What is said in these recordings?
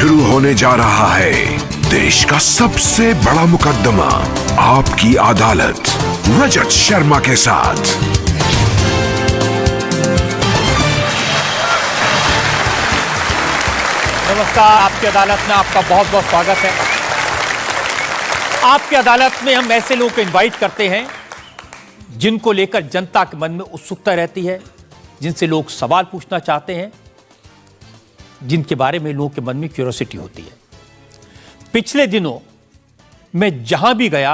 शुरू होने जा रहा है देश का सबसे बड़ा मुकदमा, आपकी अदालत, रजत शर्मा के साथ। नमस्कार, आपकी अदालत में आपका बहुत बहुत स्वागत है। आपकी अदालत में हम ऐसे लोगों को इनवाइट करते हैं जिनको लेकर जनता के मन में उत्सुकता रहती है, जिनसे लोग सवाल पूछना चाहते हैं, जिनके बारे में लोगों के मन में क्यूरियोसिटी होती है। पिछले दिनों मैं जहां भी गया,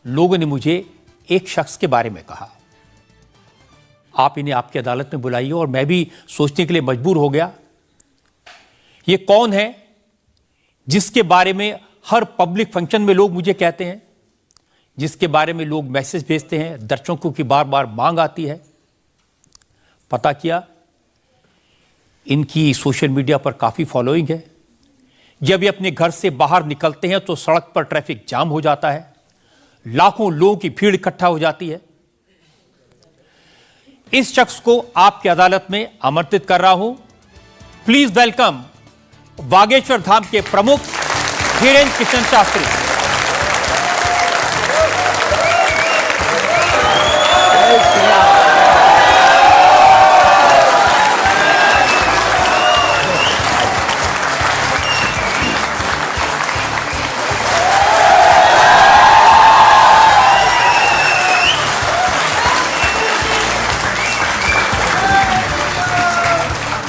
लोगों ने मुझे एक शख्स के बारे में कहा, आप इन्हें आपकी अदालत में बुलाइए। और मैं भी सोचने के लिए मजबूर हो गया, ये कौन है जिसके बारे में हर पब्लिक फंक्शन में लोग मुझे कहते हैं, जिसके बारे में लोग मैसेज भेजते हैं, दर्शकों की बार बार मांग आती है। पता किया, इनकी सोशल मीडिया पर काफ़ी फॉलोइंग है। जब ये अपने घर से बाहर निकलते हैं तो सड़क पर ट्रैफिक जाम हो जाता है, लाखों लोगों की भीड़ इकट्ठा हो जाती है। इस शख्स को आपकी अदालत में आमंत्रित कर रहा हूं। प्लीज वेलकम बागेश्वर धाम के प्रमुख धीरेन्द्र कृष्ण शास्त्री।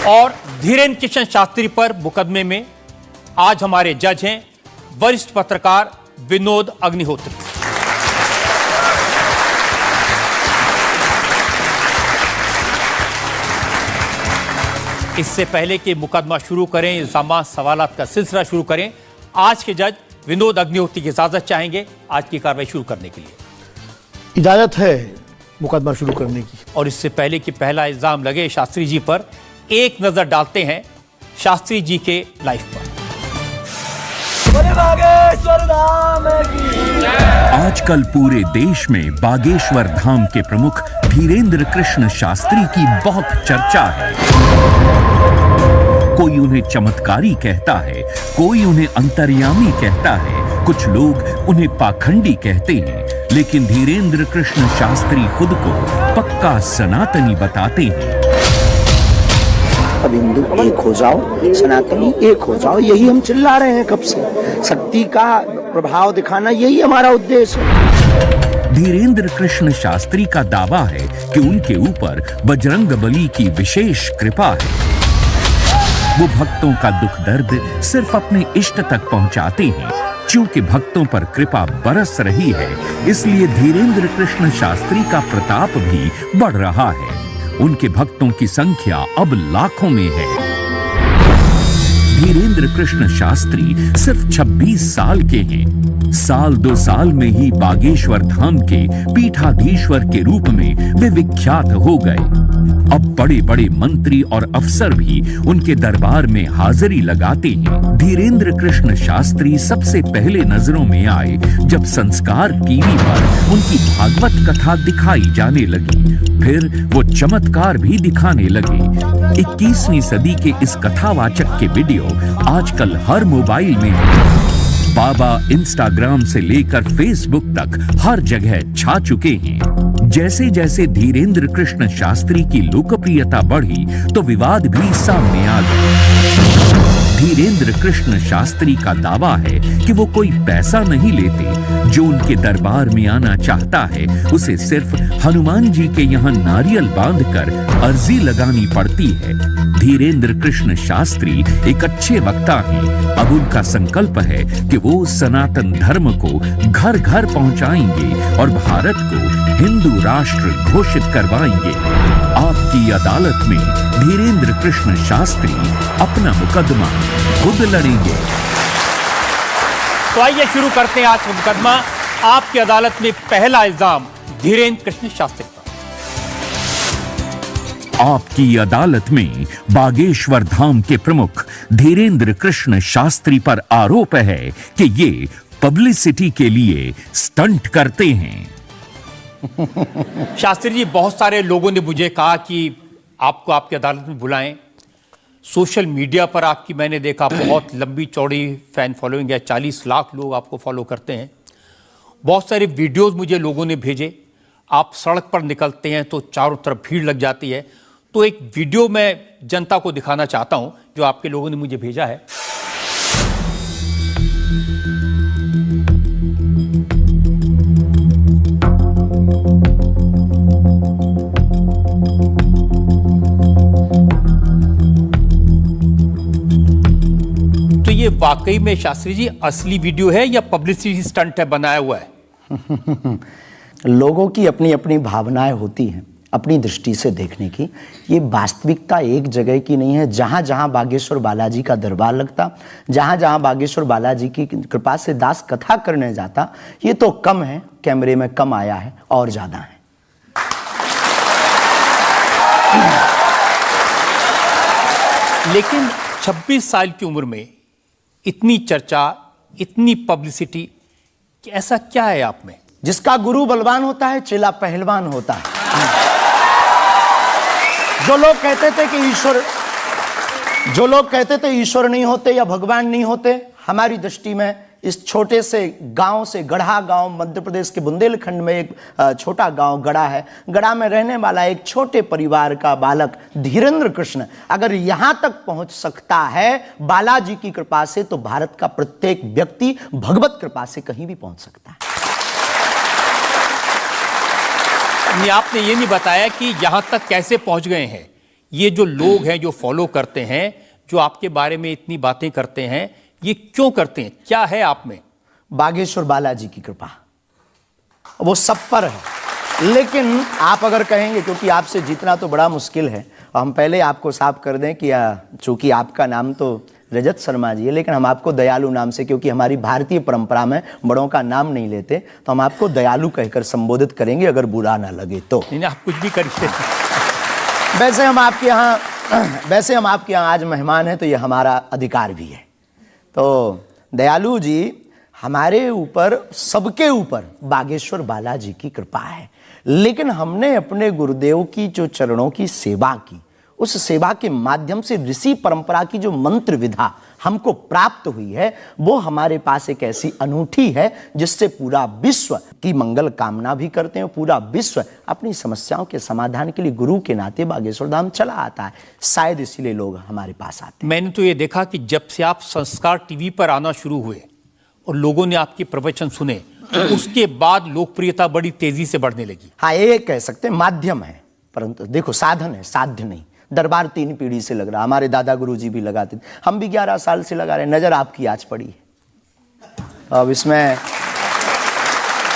और धीरेन्द्र कृष्ण शास्त्री पर मुकदमे में आज हमारे जज हैं वरिष्ठ पत्रकार विनोद अग्निहोत्री। इससे पहले कि मुकदमा शुरू करें, इल्जाम सवालात का सिलसिला शुरू करें, आज के जज विनोद अग्निहोत्री की इजाजत चाहेंगे आज की कार्रवाई शुरू करने के लिए। इजाजत है मुकदमा शुरू करने की। और इससे पहले कि पहला इल्जाम लगे शास्त्री जी पर, एक नजर डालते हैं शास्त्री जी के लाइफ पर। आजकल पूरे देश में बागेश्वर धाम के प्रमुख धीरेन्द्र कृष्ण शास्त्री की बहुत चर्चा है। कोई उन्हें चमत्कारी कहता है, कोई उन्हें अंतर्यामी कहता है, कुछ लोग उन्हें पाखंडी कहते हैं, लेकिन धीरेन्द्र कृष्ण शास्त्री खुद को पक्का सनातनी बताते हैं। अब हिंदू एक हो जाओ, सनातनी एक हो जाओ, यही हम चिल्ला रहे हैं कब से। शक्ति का प्रभाव दिखाना यही हमारा उद्देश्य है। धीरेन्द्र कृष्ण शास्त्री का दावा है कि उनके ऊपर बजरंगबली की विशेष कृपा है। वो भक्तों का दुख दर्द सिर्फ अपने इष्ट तक पहुंचाते हैं। चूंकि भक्तों पर कृपा बरस रही है, इसलिए धीरेन्द्र कृष्ण शास्त्री का प्रताप भी बढ़ रहा है। उनके भक्तों की संख्या अब लाखों में है। धीरेन्द्र कृष्ण शास्त्री सिर्फ 26 साल के हैं। साल 2 साल में ही बागेश्वर धाम के पीठाधीश्वर के रूप में वे विख्यात हो गए। अब बड़े बड़े मंत्री और अफसर भी उनके दरबार में हाजिरी लगाते हैं। धीरेन्द्र कृष्ण शास्त्री सबसे पहले नजरों में आए जब संस्कार टीवी पर उनकी भागवत कथा दिखाई जाने लगी। फिर वो चमत्कार भी दिखाने लगे। 21वीं सदी के इस कथावाचक के वीडियो आजकल हर मोबाइल में है। बाबा इंस्टाग्राम से लेकर फेसबुक तक हर जगह छा चुके हैं। जैसे जैसे धीरेन्द्र कृष्ण शास्त्री की लोकप्रियता बढ़ी तो विवाद भी सामने आ गए। धीरेन्द्र कृष्ण शास्त्री का दावा है कि वो कोई पैसा नहीं लेते। जो उनके दरबार में आना चाहता है उसे सिर्फ हनुमान जी के यहाँ नारियल बांधकर अर्जी लगानी पड़ती है। धीरेन्द्र कृष्ण शास्त्री एक अच्छे वक्ता हैं। अब उनका संकल्प है कि वो सनातन धर्म को घर घर पहुंचाएंगे और भारत को हिंदू राष्ट्र घोषित करवाएंगे। आपकी अदालत में धीरेन्द्र कृष्ण शास्त्री अपना मुकदमा खुद लड़ेंगे। तो आइए शुरू करते हैं आज का मुकदमा। आपकी अदालत में पहला इल्जाम धीरेन्द्र कृष्ण शास्त्री पर। आपकी अदालत में बागेश्वर धाम के प्रमुख धीरेन्द्र कृष्ण शास्त्री पर आरोप है कि ये पब्लिसिटी के लिए स्टंट करते हैं। शास्त्री जी, बहुत सारे लोगों ने मुझे कहा कि आपको आपकी अदालत में बुलाएं। सोशल मीडिया पर आपकी मैंने देखा बहुत लंबी चौड़ी फैन फॉलोइंग है, 40 लाख लोग आपको फॉलो करते हैं। बहुत सारे वीडियोस मुझे लोगों ने भेजे। आप सड़क पर निकलते हैं तो चारों तरफ भीड़ लग जाती है। तो एक वीडियो मैं जनता को दिखाना चाहता हूं जो आपके लोगों ने मुझे भेजा है। तो ये वाकई में शास्त्री जी असली वीडियो है या पब्लिसिटी स्टंट है, बनाया हुआ है? लोगों की अपनी अपनी भावनाएं होती हैं, अपनी दृष्टि से देखने की। ये वास्तविकता एक जगह की नहीं है। जहाँ जहाँ बागेश्वर बालाजी का दरबार लगता, जहाँ जहाँ बागेश्वर बालाजी की कृपा से दास कथा करने जाता, ये तो कम है, कैमरे में कम आया है, और ज़्यादा है। लेकिन 26 साल की उम्र में इतनी चर्चा, इतनी पब्लिसिटी, ऐसा क्या है आप में? जिसका गुरु बलवान होता है, चेला पहलवान होता है। जो लोग कहते थे ईश्वर नहीं होते या भगवान नहीं होते, हमारी दृष्टि में इस छोटे से गांव से, गढ़ा गांव, मध्य प्रदेश के बुंदेलखंड में एक छोटा गांव गढ़ा है। गढ़ा में रहने वाला एक छोटे परिवार का बालक धीरेन्द्र कृष्ण अगर यहां तक पहुंच सकता है बालाजी की कृपा से, तो भारत का प्रत्येक व्यक्ति भगवत कृपा से कहीं भी पहुंच सकता है। आपने ये नहीं बताया कि यहां तक कैसे पहुंच गए हैं। ये जो लोग हैं, जो फॉलो करते हैं, जो आपके बारे में इतनी बातें करते हैं, ये क्यों करते हैं? क्या है आप में? बागेश्वर बालाजी की कृपा वो सब पर है। लेकिन आप अगर कहेंगे, क्योंकि आपसे जीतना तो बड़ा मुश्किल है, हम पहले आपको साफ कर दें कि चूंकि आपका नाम तो रजत शर्मा जी है, लेकिन हम आपको दयालु नाम से, क्योंकि हमारी भारतीय परंपरा में बड़ों का नाम नहीं लेते, तो हम आपको दयालु कहकर संबोधित करेंगे, अगर बुरा ना लगे तो। नहीं, आप कुछ भी करिए। वैसे हम आपके यहाँ आज मेहमान हैं, तो ये हमारा अधिकार भी है। तो दयालु जी, हमारे ऊपर, सबके ऊपर बागेश्वर बालाजी की कृपा है, लेकिन हमने अपने गुरुदेव की जो चरणों की सेवा की, उस सेवा के माध्यम से ऋषि परंपरा की जो मंत्र विधा हमको प्राप्त हुई है, वो हमारे पास एक ऐसी अनूठी है जिससे पूरा विश्व की मंगल कामना भी करते हैं। पूरा विश्व अपनी समस्याओं के समाधान के लिए गुरु के नाते बागेश्वर धाम चला आता है। शायद इसीलिए लोग हमारे पास आते हैं। मैंने तो ये देखा कि जब से आप संस्कार टीवी पर आना शुरू हुए और लोगों ने आपके प्रवचन सुने, उसके बाद लोकप्रियता बड़ी तेजी से बढ़ने लगी। हाँ, ये कह सकते हैं माध्यम है, परंतु देखो साधन है, साध्य नहीं। दरबार 3 पीढ़ी से लग रहा, हमारे दादा गुरु जी भी लगाते थे, हम भी 11 साल से लगा रहे। नजर आपकी आज पड़ी है अब इसमें,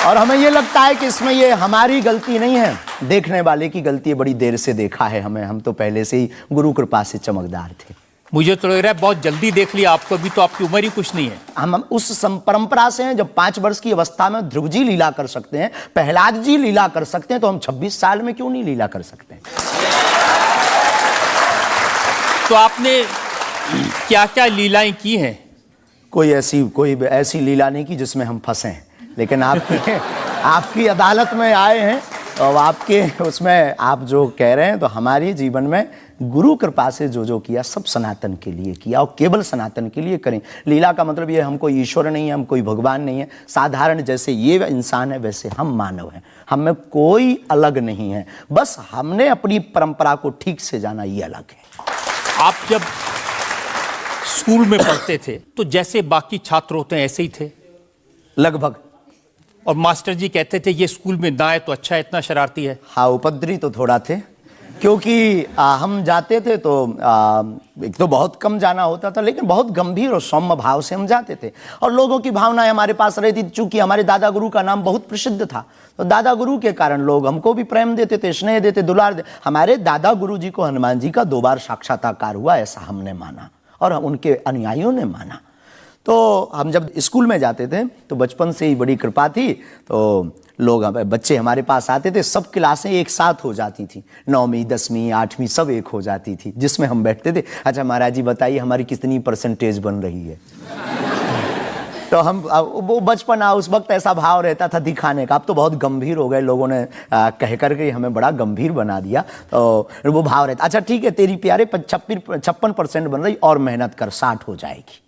और हमें ये लगता है कि इसमें ये हमारी गलती नहीं है, देखने वाले की गलती है। बड़ी देर से देखा है हमें, हम तो पहले से ही गुरु कृपा से चमकदार थे। मुझे तो लग रहा है बहुत जल्दी देख लिया आपको, अभी तो आपकी उम्र ही कुछ नहीं है। हम उस परंपरा से हैं, जब 5 वर्ष की अवस्था में ध्रुव जी लीला कर सकते हैं, प्रहलाद जी लीला कर सकते हैं, तो हम 26 साल में क्यों नहीं लीला कर सकते हैं? तो आपने क्या क्या लीलाएं की हैं? कोई ऐसी लीला नहीं की जिसमें हम फंसे हैं, लेकिन आपकी अदालत में आए हैं, और आपके उसमें आप जो कह रहे हैं, तो हमारे जीवन में गुरु कृपा से जो जो किया, सब सनातन के लिए किया, और केवल सनातन के लिए करें। लीला का मतलब ये, हम कोई ईश्वर नहीं है, हम कोई भगवान नहीं है। साधारण जैसे ये इंसान है, वैसे हम मानव हैं, हम में कोई अलग नहीं है। बस हमने अपनी परंपरा को ठीक से जाना, ये अलग है। आप जब स्कूल में पढ़ते थे तो जैसे बाकी छात्र होते हैं ऐसे ही थे लगभग, और मास्टर जी कहते थे ये स्कूल में ना आए तो अच्छा है, इतना शरारती है। हाँ, उपद्रवी तो थोड़ा थे, क्योंकि हम जाते थे तो एक तो बहुत कम जाना होता था, लेकिन बहुत गंभीर और सौम्य भाव से हम जाते थे, और लोगों की भावनाएं हमारे पास रहती थी। चूंकि हमारे दादा गुरु का नाम बहुत प्रसिद्ध था, तो दादा गुरु के कारण लोग हमको भी प्रेम देते थे, स्नेह देते, दुलार देते। हमारे दादा गुरु जी को हनुमान जी का 2 बार साक्षात्कार हुआ, ऐसा हमने माना, और उनके अनुयायियों ने माना। तो हम जब स्कूल में जाते थे, तो बचपन से ही बड़ी कृपा थी, तो लोग, बच्चे हमारे पास आते थे, सब क्लासें एक साथ हो जाती थी, 9वीं 10वीं 8वीं सब एक हो जाती थी, जिसमें हम बैठते थे। अच्छा महाराज जी बताइए हमारी कितनी परसेंटेज बन रही है? तो हम वो बचपना उस वक्त ऐसा भाव रहता था दिखाने का। अब तो बहुत गंभीर हो गए, लोगों ने कह करके हमें बड़ा गंभीर बना दिया। तो वो भाव रहता, अच्छा ठीक है तेरी प्यारे 56% बन रही और मेहनत कर 60 हो जाएगी।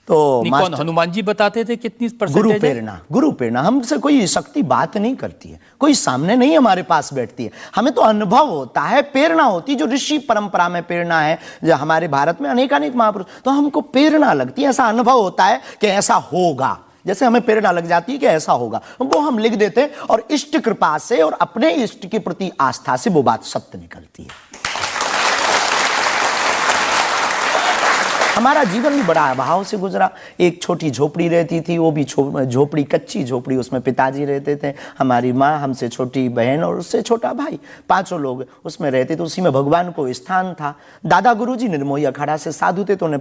तो कौन हनुमान जी बताते थे कितनी परसेंटेज? गुरु प्रेरणा हमसे कोई शक्ति बात नहीं करती है, कोई सामने नहीं हमारे पास बैठती है, हमें तो अनुभव होता है, प्रेरणा होती है। जो ऋषि परंपरा में प्रेरणा है, जो हमारे भारत में अनेकानेक महापुरुष, तो हमको प्रेरणा लगती है, ऐसा अनुभव होता है कि ऐसा होगा, जैसे हमें प्रेरणा लग जाती है कि ऐसा होगा, वो हम लिख देते हैं और इष्ट कृपा से और अपने इष्ट के प्रति आस्था से वो बात सत्य निकलती है। हमारा जीवन भी बड़ा अभाव से गुजरा। एक छोटी झोपड़ी रहती थी, वो भी झोपड़ी कच्ची झोपड़ी, उसमें पिताजी रहते थे, हमारी माँ, हमसे छोटी बहन और उससे छोटा भाई, 5 लोग उसमें रहते थे। उसी में भगवान को स्थान था। दादा गुरुजी निर्मोही अखाड़ा से साधु थे, तो उन्हें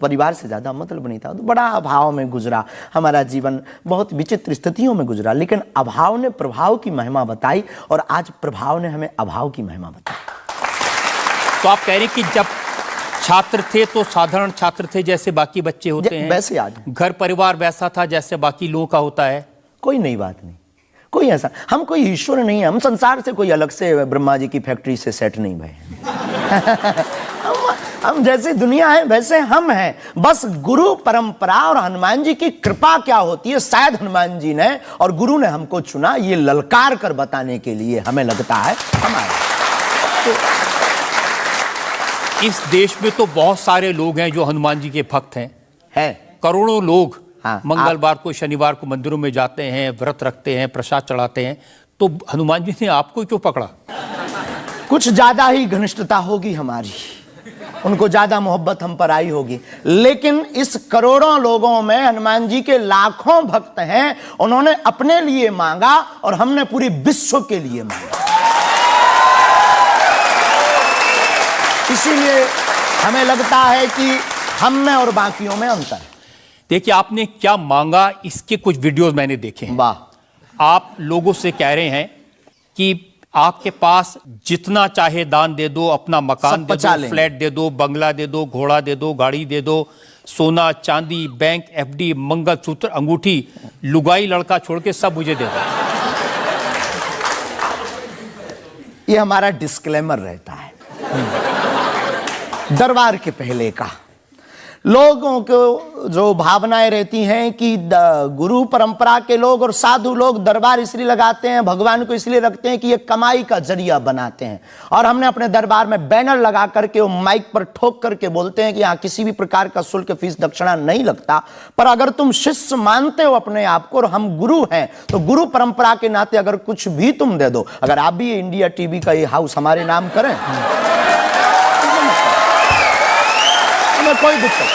परिवार से ज़्यादा मतलब नहीं था। तो बड़ा अभाव में गुजरा हमारा जीवन, बहुत विचित्र स्थितियों में गुजरा। लेकिन अभाव ने प्रभाव की महिमा बताई और आज प्रभाव ने हमें अभाव की महिमा बताई। तो आप कह रहे हैं कि जब छात्र थे तो साधारण छात्र थे जैसे बाकी बच्चे होते हैं, वैसे आज घर परिवार वैसा था जैसे बाकी लोगों का होता है? कोई नई बात नहीं, कोई ऐसा, हम कोई ईश्वर नहीं है, हम संसार से कोई अलग से ब्रह्मा जी की फैक्ट्री से सेट नहीं भये। हम जैसे दुनिया है वैसे हम हैं। बस गुरु परंपरा और हनुमान जी की कृपा क्या होती है, शायद हनुमान जी ने और गुरु ने हमको चुना ये ललकार कर बताने के लिए, हमें लगता है हमारे। तो इस देश में तो बहुत सारे लोग हैं जो हनुमान जी के भक्त हैं, करोड़ों लोग। हाँ, मंगलवार को शनिवार को मंदिरों में जाते हैं, व्रत रखते हैं, प्रसाद चढ़ाते हैं। तो हनुमान जी ने आपको क्यों पकड़ा? कुछ ज्यादा ही घनिष्ठता होगी हमारी, उनको ज्यादा मोहब्बत हम पर आई होगी। लेकिन इस करोड़ों लोगों में हनुमान जी के लाखों भक्त हैं, उन्होंने अपने लिए मांगा और हमने पूरी विश्व के लिए मांगा। इसीलिए हमें लगता है कि हम में और बाकियों में अंतर है। देखिए आपने क्या मांगा, इसके कुछ वीडियोस मैंने देखे हैं। वाह। आप लोगों से कह रहे हैं कि आपके पास जितना चाहे दान दे दो, अपना मकान दे दो, फ्लैट दे दो, बंगला दे दो, घोड़ा दे दो, गाड़ी दे दो, सोना चांदी, बैंक एफडी, मंगलसूत्र, अंगूठी, लुगाई लड़का छोड़ के सब मुझे दे दो। ये हमारा डिस्क्लेमर रहता है दरबार के पहले का। लोगों को जो भावनाएं रहती हैं कि गुरु परंपरा के लोग और साधु लोग दरबार इसलिए लगाते हैं, भगवान को इसलिए रखते हैं कि ये कमाई का जरिया बनाते हैं। और हमने अपने दरबार में बैनर लगा करके, वो माइक पर ठोक करके बोलते हैं कि यहाँ किसी भी प्रकार का शुल्क, फीस, दक्षिणा नहीं लगता। पर अगर तुम शिष्य मानते हो अपने आप को और हम गुरु हैं, तो गुरु परंपरा के नाते अगर कुछ भी तुम दे दो, अगर आप भी इंडिया टीवी का ये हाउस हमारे नाम करें, हमें कोई दिक्कत,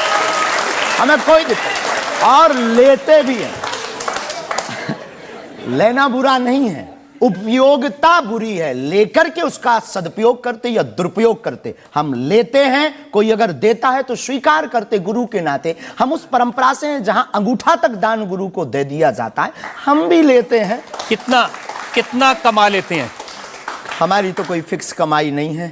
हमें कोई दिक्कत, और लेते भी हैं। लेना बुरा नहीं है, उपयोगिता बुरी है। लेकर के उसका सदुपयोग करते या दुरुपयोग करते, हम लेते हैं। कोई अगर देता है तो स्वीकार करते गुरु के नाते। हम उस परंपरा से हैं जहां अंगूठा तक दान गुरु को दे दिया जाता है, हम भी लेते हैं। कितना कमा लेते हैं? हमारी तो कोई फिक्स कमाई नहीं है,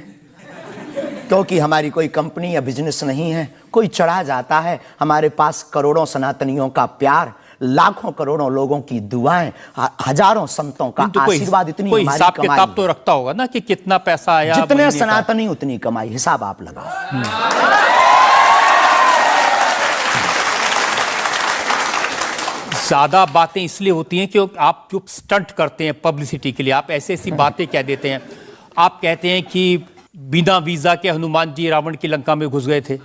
क्योंकि हमारी कोई कंपनी या बिजनेस नहीं है। कोई चढ़ा जाता है, हमारे पास करोड़ों सनातनियों का प्यार, लाखों करोड़ों लोगों की दुआएं, हजारों संतों का आशीर्वाद, इतनी कोई हमारी हिसाब कमाई किताब तो रखता होगा ना कि कितना पैसा आया। जितने सनातनी उतनी कमाई, हिसाब आप लगाओ। ज्यादा बातें इसलिए होती हैं कि आप जो स्टंट करते हैं पब्लिसिटी के लिए, आप ऐसी ऐसी बातें कह देते हैं। आप कहते हैं कि बिना वीजा के हनुमान जी रावण की लंका में घुस गए थे।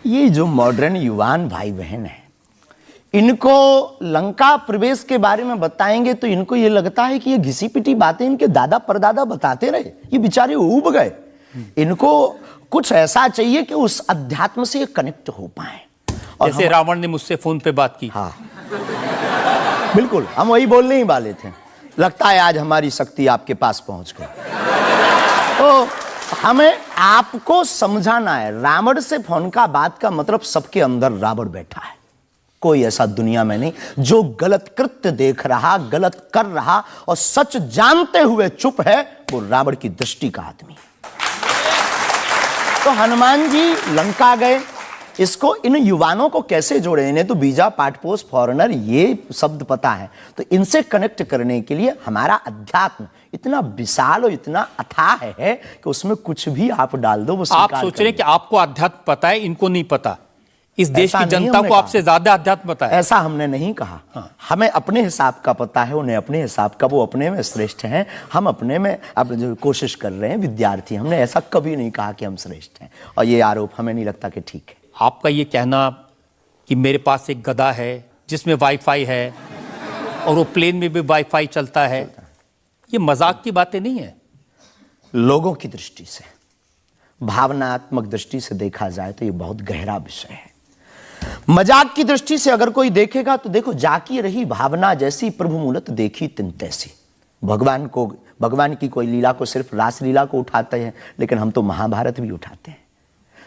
ये जो मॉडर्न युवान भाई बहन है, इनको लंका प्रवेश के बारे में बताएंगे तो इनको ये लगता है कि ये घिसी पिटी बातें इनके दादा परदादा बताते रहे, ये बेचारे ऊब गए। इनको कुछ ऐसा चाहिए कि उस अध्यात्म से कनेक्ट हो पाए। और जैसे रावण ने मुझसे फोन पे बात की। हाँ बिल्कुल, हम वही बोलने ही वाले थे। लगता है आज हमारी शक्ति आपके पास पहुंच गई। तो हमें आपको समझाना है, रावण से फोन का बात का मतलब सबके अंदर रावण बैठा है। कोई ऐसा दुनिया में नहीं जो गलत कृत्य देख रहा, गलत कर रहा और सच जानते हुए चुप है, वो रावण की दृष्टि का आदमी। तो हनुमान जी लंका गए, इसको इन युवाओं को कैसे जोड़े? इन्हें तो वीजा, पासपोर्ट, फॉरेनर ये शब्द पता है, तो इनसे कनेक्ट करने के लिए हमारा अध्यात्म इतना विशाल और इतना अथाह है कि उसमें कुछ भी आप डाल दो वो आप स्वीकार सोच रहे हैं करेंगे। कि आपको अध्यात्म पता है, इनको नहीं पता। इस देश ऐसा की नहीं जनता हमने को कहा। आपसे ज्यादा अध्यात्म पता है। ऐसा हमने नहीं कहा। हमें अपने हिसाब का पता है, उन्हें अपने हिसाब का। वो अपने में श्रेष्ठ हैं, हम अपने में अब जो कोशिश कर रहे हैं विद्यार्थी। हमने ऐसा कभी नहीं कहा कि हम श्रेष्ठ हैं, और ये आरोप हमें नहीं लगता कि ठीक है। आपका ये कहना कि मेरे पास एक गधा है जिसमें वाईफाई है और वो प्लेन में भी वाईफाई चलता है, ये मजाक की बातें नहीं है। लोगों की दृष्टि से, भावनात्मक दृष्टि से देखा जाए तो ये बहुत गहरा विषय है। मजाक की दृष्टि से अगर कोई देखेगा तो देखो, जाकी रही भावना जैसी प्रभु मूलत देखी तिन तैसी। भगवान की कोई लीला को सिर्फ रासलीला को उठाते हैं, लेकिन हम तो महाभारत भी उठाते हैं।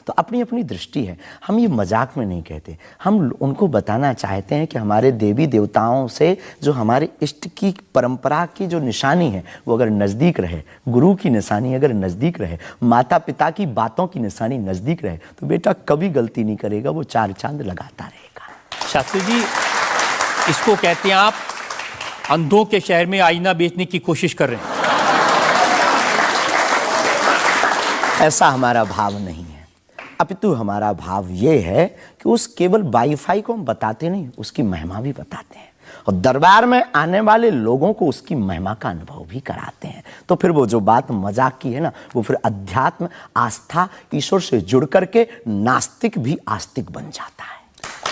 तो अपनी अपनी दृष्टि है, हम ये मजाक में नहीं कहते। हम उनको बताना चाहते हैं कि हमारे देवी देवताओं से जो हमारे इष्ट की परंपरा की जो निशानी है वो अगर नज़दीक रहे, गुरु की निशानी अगर नज़दीक रहे, माता पिता की बातों की निशानी नज़दीक रहे, तो बेटा कभी गलती नहीं करेगा, वो 4 चांद लगाता रहेगा। शास्त्री जी, इसको कहते हैं आप अंधों के शहर में आईना बेचने की कोशिश कर रहे हैं। ऐसा हमारा भाव नहीं है, अपितु हमारा भाव ये है कि उस केवल वाईफाई को हम बताते नहीं, उसकी महिमा भी बताते हैं, और दरबार में आने वाले लोगों को उसकी महिमा का अनुभव भी कराते हैं। तो फिर वो जो बात मजाक की है ना, वो फिर अध्यात्म, आस्था, ईश्वर से जुड़ करके नास्तिक भी आस्तिक बन जाता है।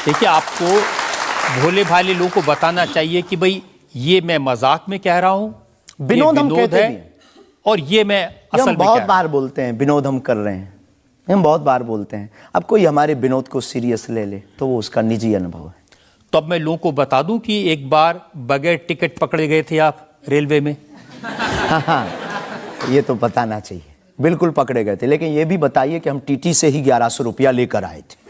देखिए, आपको भोले भाले लोगों को बताना चाहिए कि भाई ये मैं मजाक में कह रहा हूं, विनोद हम कहते है, भी हैं। और ये मैं ये असल हम में बहुत कह बार बोलते हैं, विनोद हम कर रहे हैं, हम बहुत बार बोलते हैं। अब कोई हमारे विनोद को सीरियस ले ले तो वो उसका निजी अनुभव है। तो अब मैं लोगों को बता दूं कि एक बार बगैर टिकट पकड़े गए थे आप रेलवे में। हाँ, ये तो बताना चाहिए, बिल्कुल पकड़े गए थे। लेकिन ये भी बताइए कि हम टीटी से ही 1100 रुपया लेकर आए थे।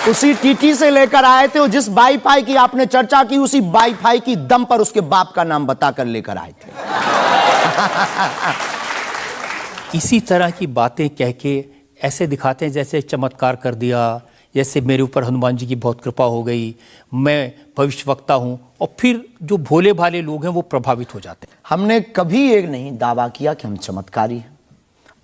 उसी टीटी से लेकर आए थे, और जिस वाईफाई की आपने चर्चा की उसी वाईफाई की दम पर उसके बाप का नाम बताकर लेकर आए थे। इसी तरह की बातें कह के ऐसे दिखाते हैं जैसे चमत्कार कर दिया, जैसे मेरे ऊपर हनुमान जी की बहुत कृपा हो गई, मैं भविष्यवक्ता हूं, और फिर जो भोले भाले लोग हैं वो प्रभावित हो जाते हैं। हमने कभी ये नहीं दावा किया कि हम चमत्कारी हैं।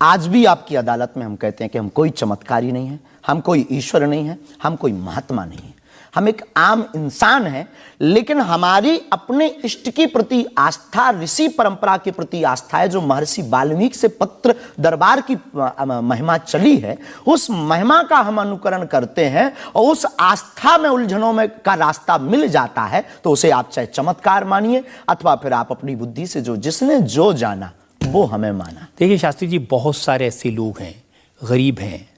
आज भी आपकी अदालत में हम कहते हैं कि हम कोई चमत्कारी नहीं है, हम कोई ईश्वर नहीं है, हम कोई महात्मा नहीं है, हम एक आम इंसान हैं। लेकिन हमारी अपने इष्ट के प्रति आस्था, ऋषि परंपरा के प्रति आस्था है, जो महर्षि वाल्मीकि से पत्र दरबार की महिमा चली है, उस महिमा का हम अनुकरण करते हैं, और उस आस्था में उलझनों में का रास्ता मिल जाता है, तो उसे आप चाहे चमत्कार मानिए अथवा फिर आप अपनी बुद्धि से जो जिसने जो जाना वो हमें माना। देखिए शास्त्री जी, बहुत सारे ऐसे लोग हैं, गरीब हैं,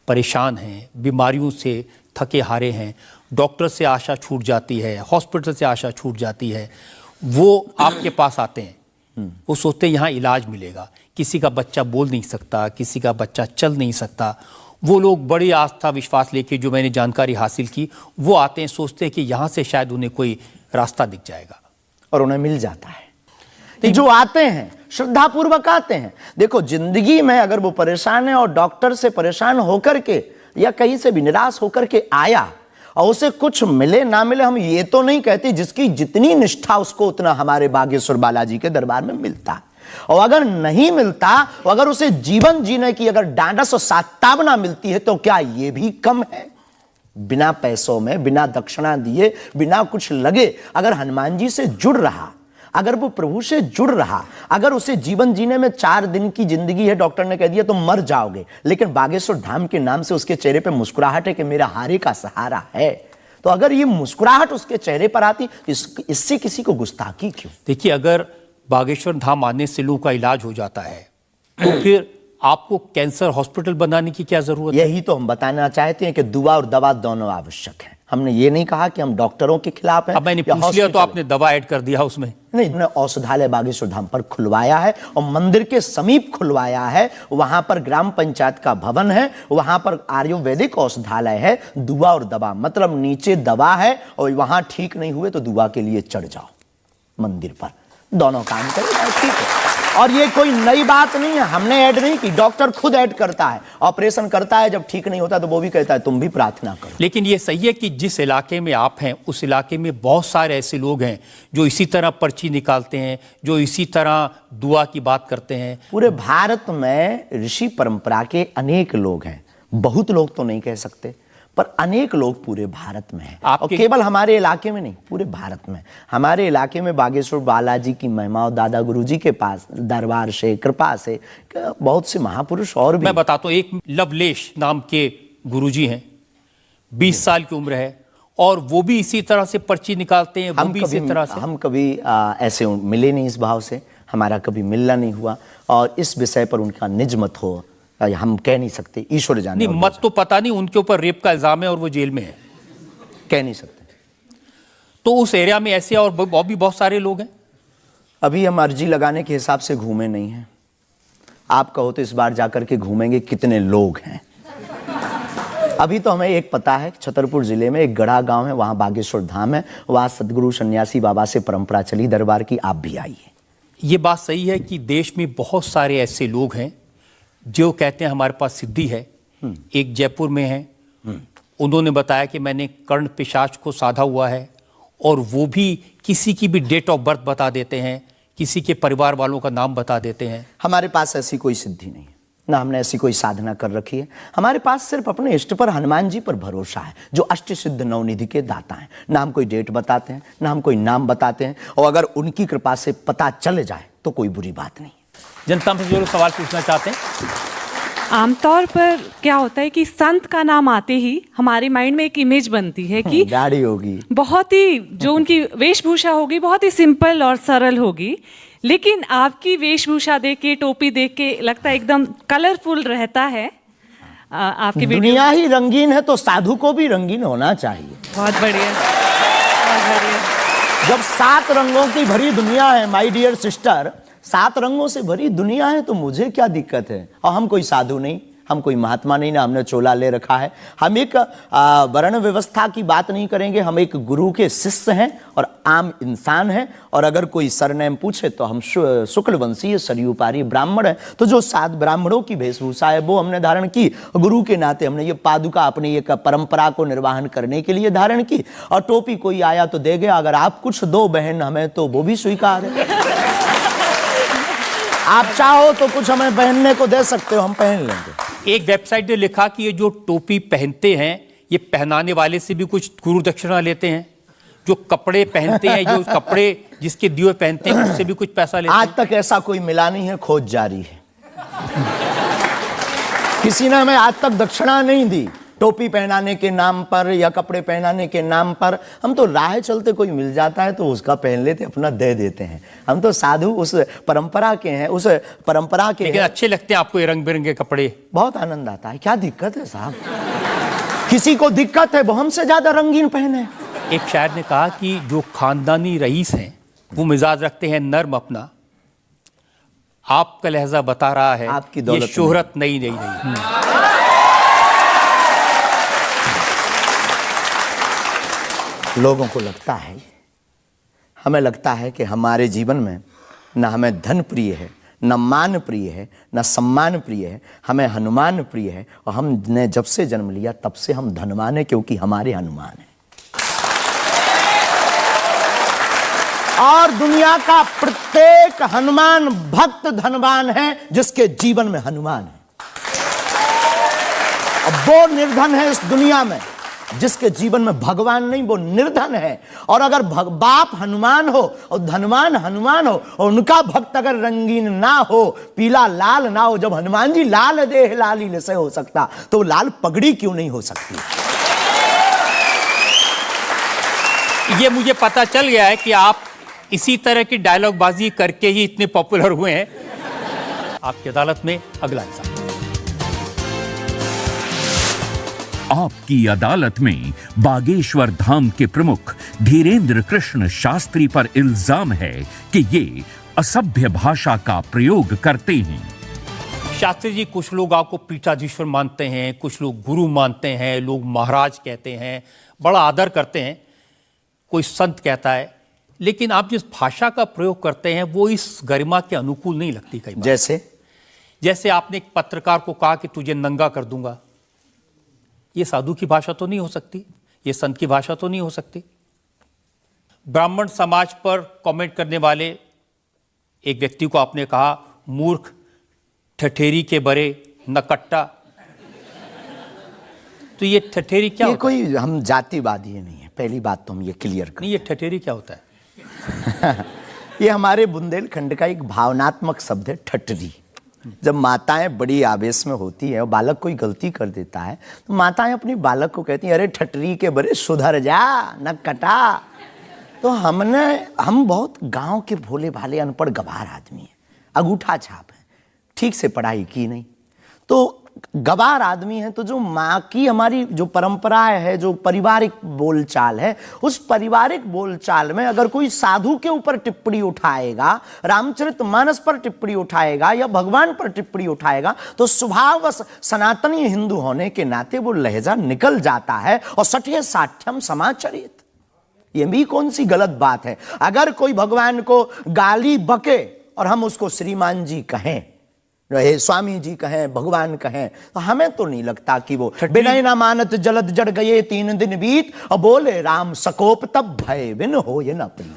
परेशान हैं, बीमारियों से थके हारे हैं, डॉक्टर से आशा छूट जाती है, हॉस्पिटल से आशा छूट जाती है, वो आपके पास आते हैं, वो सोचते हैं यहाँ इलाज मिलेगा। किसी का बच्चा बोल नहीं सकता, किसी का बच्चा चल नहीं सकता, वो लोग बड़ी आस्था विश्वास लेके, जो मैंने जानकारी हासिल की, वो आते हैं, सोचते हैं कि यहाँ से शायद उन्हें कोई रास्ता दिख जाएगा, और उन्हें मिल जाता है। जो आते हैं श्रद्धापूर्वक आते हैं। देखो, जिंदगी में अगर वो परेशान है और डॉक्टर से परेशान होकर के या कहीं से भी निराश होकर के आया और उसे कुछ मिले ना मिले, हम ये तो नहीं कहते, जिसकी जितनी निष्ठा उसको उतना हमारे बागेश्वर बालाजी के दरबार में मिलता है। और अगर नहीं मिलता, अगर उसे जीवन जीने की अगर डांडस और सात्तावना मिलती है, तो क्या ये भी कम है? बिना पैसों में, बिना दक्षिणा दिए, बिना कुछ लगे अगर हनुमान जी से जुड़ रहा, अगर वो प्रभु से जुड़ रहा, अगर उसे जीवन जीने में 4 दिन की जिंदगी है, डॉक्टर ने कह दिया तो मर जाओगे, लेकिन बागेश्वर धाम के नाम से उसके चेहरे पे मुस्कुराहट है कि मेरा हारे का सहारा है, तो अगर ये मुस्कुराहट उसके चेहरे पर आती, इससे किसी को गुस्ताखी क्यों? देखिए, अगर बागेश्वर धाम आने से लोगों का इलाज हो जाता है, तो फिर आपको कैंसर हॉस्पिटल बनाने की क्या जरूरत है? यही तो हम बताना चाहते हैं कि दुआ और दवा दोनों आवश्यक है। हमने ये नहीं कहा कि हम डॉक्टरों के खिलाफ हैं। अब मैंने पूछ लिया तो आपने दवा ऐड कर दिया उसमें। नहीं, हमने औषधालय बागेश्वर धाम पर खुलवाया है, और मंदिर के समीप खुलवाया है। वहां पर ग्राम पंचायत का भवन है, वहां पर आयुर्वेदिक औषधालय है। दुआ और दवा मतलब नीचे दवा है, और वहां ठीक नहीं हुए तो दुआ के लिए चढ़ जाओ मंदिर पर। दोनों काम करें, ठीक है। और ये कोई नई बात नहीं है, हमने ऐड नहीं की, डॉक्टर खुद ऐड करता है, ऑपरेशन करता है, जब ठीक नहीं होता तो वो भी कहता है तुम भी प्रार्थना करो। लेकिन ये सही है कि जिस इलाके में आप हैं उस इलाके में बहुत सारे ऐसे लोग हैं जो इसी तरह पर्ची निकालते हैं, जो इसी तरह दुआ की बात करते हैं। पूरे भारत में ऋषि परंपरा के अनेक लोग हैं, बहुत लोग तो नहीं कह सकते, पर अनेक लोग पूरे भारत में हैं। और केवल हमारे इलाके में नहीं, पूरे भारत में। हमारे इलाके में बागेश्वर बालाजी की महिमा और दादा गुरुजी के पास दरबार से, कृपा से बहुत से महापुरुष और भी। मैं बताता हूँ, एक लवलेश नाम के गुरुजी हैं, 20 साल की उम्र है, और वो भी इसी तरह से पर्ची निकालते हैं। हम कभी ऐसे मिले नहीं, इस भाव से हमारा कभी मिलना नहीं हुआ, और इस विषय पर उनका निज मत हो हम कह नहीं सकते, ईश्वर जाने। नहीं, मत तो पता नहीं, उनके ऊपर रेप का इल्जाम है और वो जेल में है, कह नहीं सकते। तो उस एरिया में ऐसे और भी बहुत सारे लोग हैं। अभी हम अर्जी लगाने के हिसाब से घूमे नहीं हैं, आप कहो तो इस बार जाकर के घूमेंगे कितने लोग हैं। अभी तो हमें एक पता है, छतरपुर जिले में एक गढ़ा गांव है, वहां बागेश्वर धाम है, वहां सदगुरु सन्यासी बाबा से परंपरा चली दरबार की, आप भी आइए। ये बात सही है कि देश में बहुत सारे ऐसे लोग हैं जो कहते हैं हमारे पास सिद्धि है। एक जयपुर में है, उन्होंने बताया कि मैंने कर्ण पिशाच को साधा हुआ है, और वो भी किसी की भी डेट ऑफ बर्थ बता देते हैं, किसी के परिवार वालों का नाम बता देते हैं। हमारे पास ऐसी कोई सिद्धि नहीं है, ना हमने ऐसी कोई साधना कर रखी है। हमारे पास सिर्फ अपने इष्ट पर, हनुमान जी पर भरोसा है, जो अष्ट सिद्ध नवनिधि के दाता हैं। ना हम कोई डेट बताते हैं, ना हम कोई नाम बताते हैं, और अगर उनकी कृपा से पता चल जाए तो कोई बुरी बात नहीं। जनता में जो लोग सवाल पूछना चाहते हैं। आमतौर पर क्या होता है कि संत का नाम आते ही हमारे माइंड में एक इमेज बनती है कि दाढ़ी होगी, बहुत ही जो उनकी वेशभूषा होगी बहुत ही सिंपल और सरल होगी, लेकिन आपकी वेशभूषा देख के, टोपी देख के लगता है एकदम कलरफुल रहता है। आपकी दुनिया ही रंगीन है तो साधु को भी रंगीन होना चाहिए। बहुत बढ़िया, बहुत बढ़िया। जब 7 रंगों की भरी दुनिया है माय डियर सिस्टर, 7 रंगों से भरी दुनिया है, तो मुझे क्या दिक्कत है। और हम कोई साधु नहीं, हम कोई महात्मा नहीं, ना हमने चोला ले रखा है। हम एक वर्ण व्यवस्था की बात नहीं करेंगे, हम एक गुरु के शिष्य हैं और आम इंसान हैं। और अगर कोई सरनेम पूछे तो हम शुक्ल वंशीय सरयू पारी ब्राह्मण हैं। तो जो 7 ब्राह्मणों की वेशभूषा है वो हमने धारण की, गुरु के नाते हमने ये पादुका अपनी एक परंपरा को निर्वाहन करने के लिए धारण की। और टोपी कोई आया तो दे गया, अगर आप कुछ दो बहन हमें तो वो भी स्वीकार है। आप चाहो तो कुछ हमें पहनने को दे सकते हो, हम पहन लेंगे। एक वेबसाइट ने लिखा कि ये जो टोपी पहनते हैं, ये पहनाने वाले से भी कुछ गुरु दक्षिणा लेते हैं। जो कपड़े पहनते हैं, जो कपड़े जिसके दिए पहनते हैं, उससे भी कुछ पैसा लेते हैं। आज तक ऐसा कोई मिला नहीं है, खोज जारी है। किसी ने हमें आज तक दक्षिणा नहीं दी, टोपी पहनाने के नाम पर या कपड़े पहनाने के नाम पर। हम तो राह चलते कोई मिल जाता है तो उसका पहन लेते, अपना दे देते हैं। हम तो साधु उस परंपरा के हैं, उस परंपरा के। लेकिन अच्छे लगते हैं आपको ये रंग बिरंगे कपड़े? बहुत आनंद आता है। क्या दिक्कत है साहब? किसी को दिक्कत है वो हमसे ज्यादा रंगीन पहने। एक शायर ने कहा कि जो खानदानी रईस हैं वो मिजाज रखते हैं नर्म अपना, आपका लहजा बता रहा है आपकी दौलत ये शोहरत नहीं। लोगों को लगता है, हमें लगता है कि हमारे जीवन में न हमें धन प्रिय है, न मान प्रिय है, न सम्मान प्रिय है, हमें हनुमान प्रिय है। और हमने जब से जन्म लिया तब से हम धनवान हैं, क्योंकि हमारे हनुमान हैं। और दुनिया का प्रत्येक हनुमान भक्त धनवान है जिसके जीवन में हनुमान है। अब वो निर्धन है इस दुनिया में जिसके जीवन में भगवान नहीं, वो निर्धन है। और अगर बाप हनुमान हो और धनवान हनुमान हो और उनका भक्त अगर रंगीन ना हो, पीला लाल ना हो, जब हनुमान जी लाल देह लाली से हो सकता तो लाल पगड़ी क्यों नहीं हो सकती? ये मुझे पता चल गया है कि आप इसी तरह की डायलॉग बाजी करके ही इतने पॉपुलर हुए हैं। आपकी अदालत में अगला हिस्सा। आपकी अदालत में बागेश्वर धाम के प्रमुख धीरेन्द्र कृष्ण शास्त्री पर इल्जाम है कि ये असभ्य भाषा का प्रयोग करते हैं। शास्त्री जी, कुछ लोग आपको पीठाधीश्वर मानते हैं, कुछ लोग गुरु मानते हैं, लोग महाराज कहते हैं, बड़ा आदर करते हैं। कोई संत कहता है लेकिन आप जिस भाषा का प्रयोग करते हैं वो इस गरिमा के अनुकूल नहीं लगती कई बार। जैसे आपने एक पत्रकार को कहा कि तुझे नंगा कर दूंगा, ये साधु की भाषा तो नहीं हो सकती, ये संत की भाषा तो नहीं हो सकती। ब्राह्मण समाज पर कमेंट करने वाले एक व्यक्ति को आपने कहा मूर्ख, ठठेरी के बरे, नकट्टा। तो ये ठठेरी क्या ये होता कोई हम जातिवादी नहीं है, पहली बात तो हम ये क्लियर करें। नहीं, ये ठठेरी क्या होता है? ये हमारे बुंदेलखंड का एक भावनात्मक शब्द है, ठठरी। जब माताएं बड़ी आवेश में होती है और बालक कोई गलती कर देता है तो माताएं अपनी बालक को कहती हैं, अरे ठठरी के बरे सुधर जा, न कटा। तो हम बहुत गांव के भोले भाले अनपढ़ गवार आदमी हैं, अंगूठा छाप है, ठीक से पढ़ाई की नहीं, तो गवार आदमी है। तो जो माँ की हमारी जो परंपरा है, जो पारिवारिक बोलचाल है, उस पारिवारिक बोलचाल में अगर कोई साधु के ऊपर टिप्पणी उठाएगा, रामचरितमानस पर टिप्पणी उठाएगा या भगवान पर टिप्पणी उठाएगा, तो स्वभाववश सनातनी हिंदू होने के नाते वो लहजा निकल जाता है और सठे साठ्यम समाचरित। ये भी कौन सी गलत बात है? अगर कोई भगवान को गाली बके और हम उसको श्रीमान जी कहें, रहे स्वामी जी कहें, भगवान कहें, तो हमें तो नहीं लगता कि वो बिनय ना मानत जलद जड़ गए 3 दिन बीत और बोले राम सकोप तब भय बिन हो ये न प्रीत।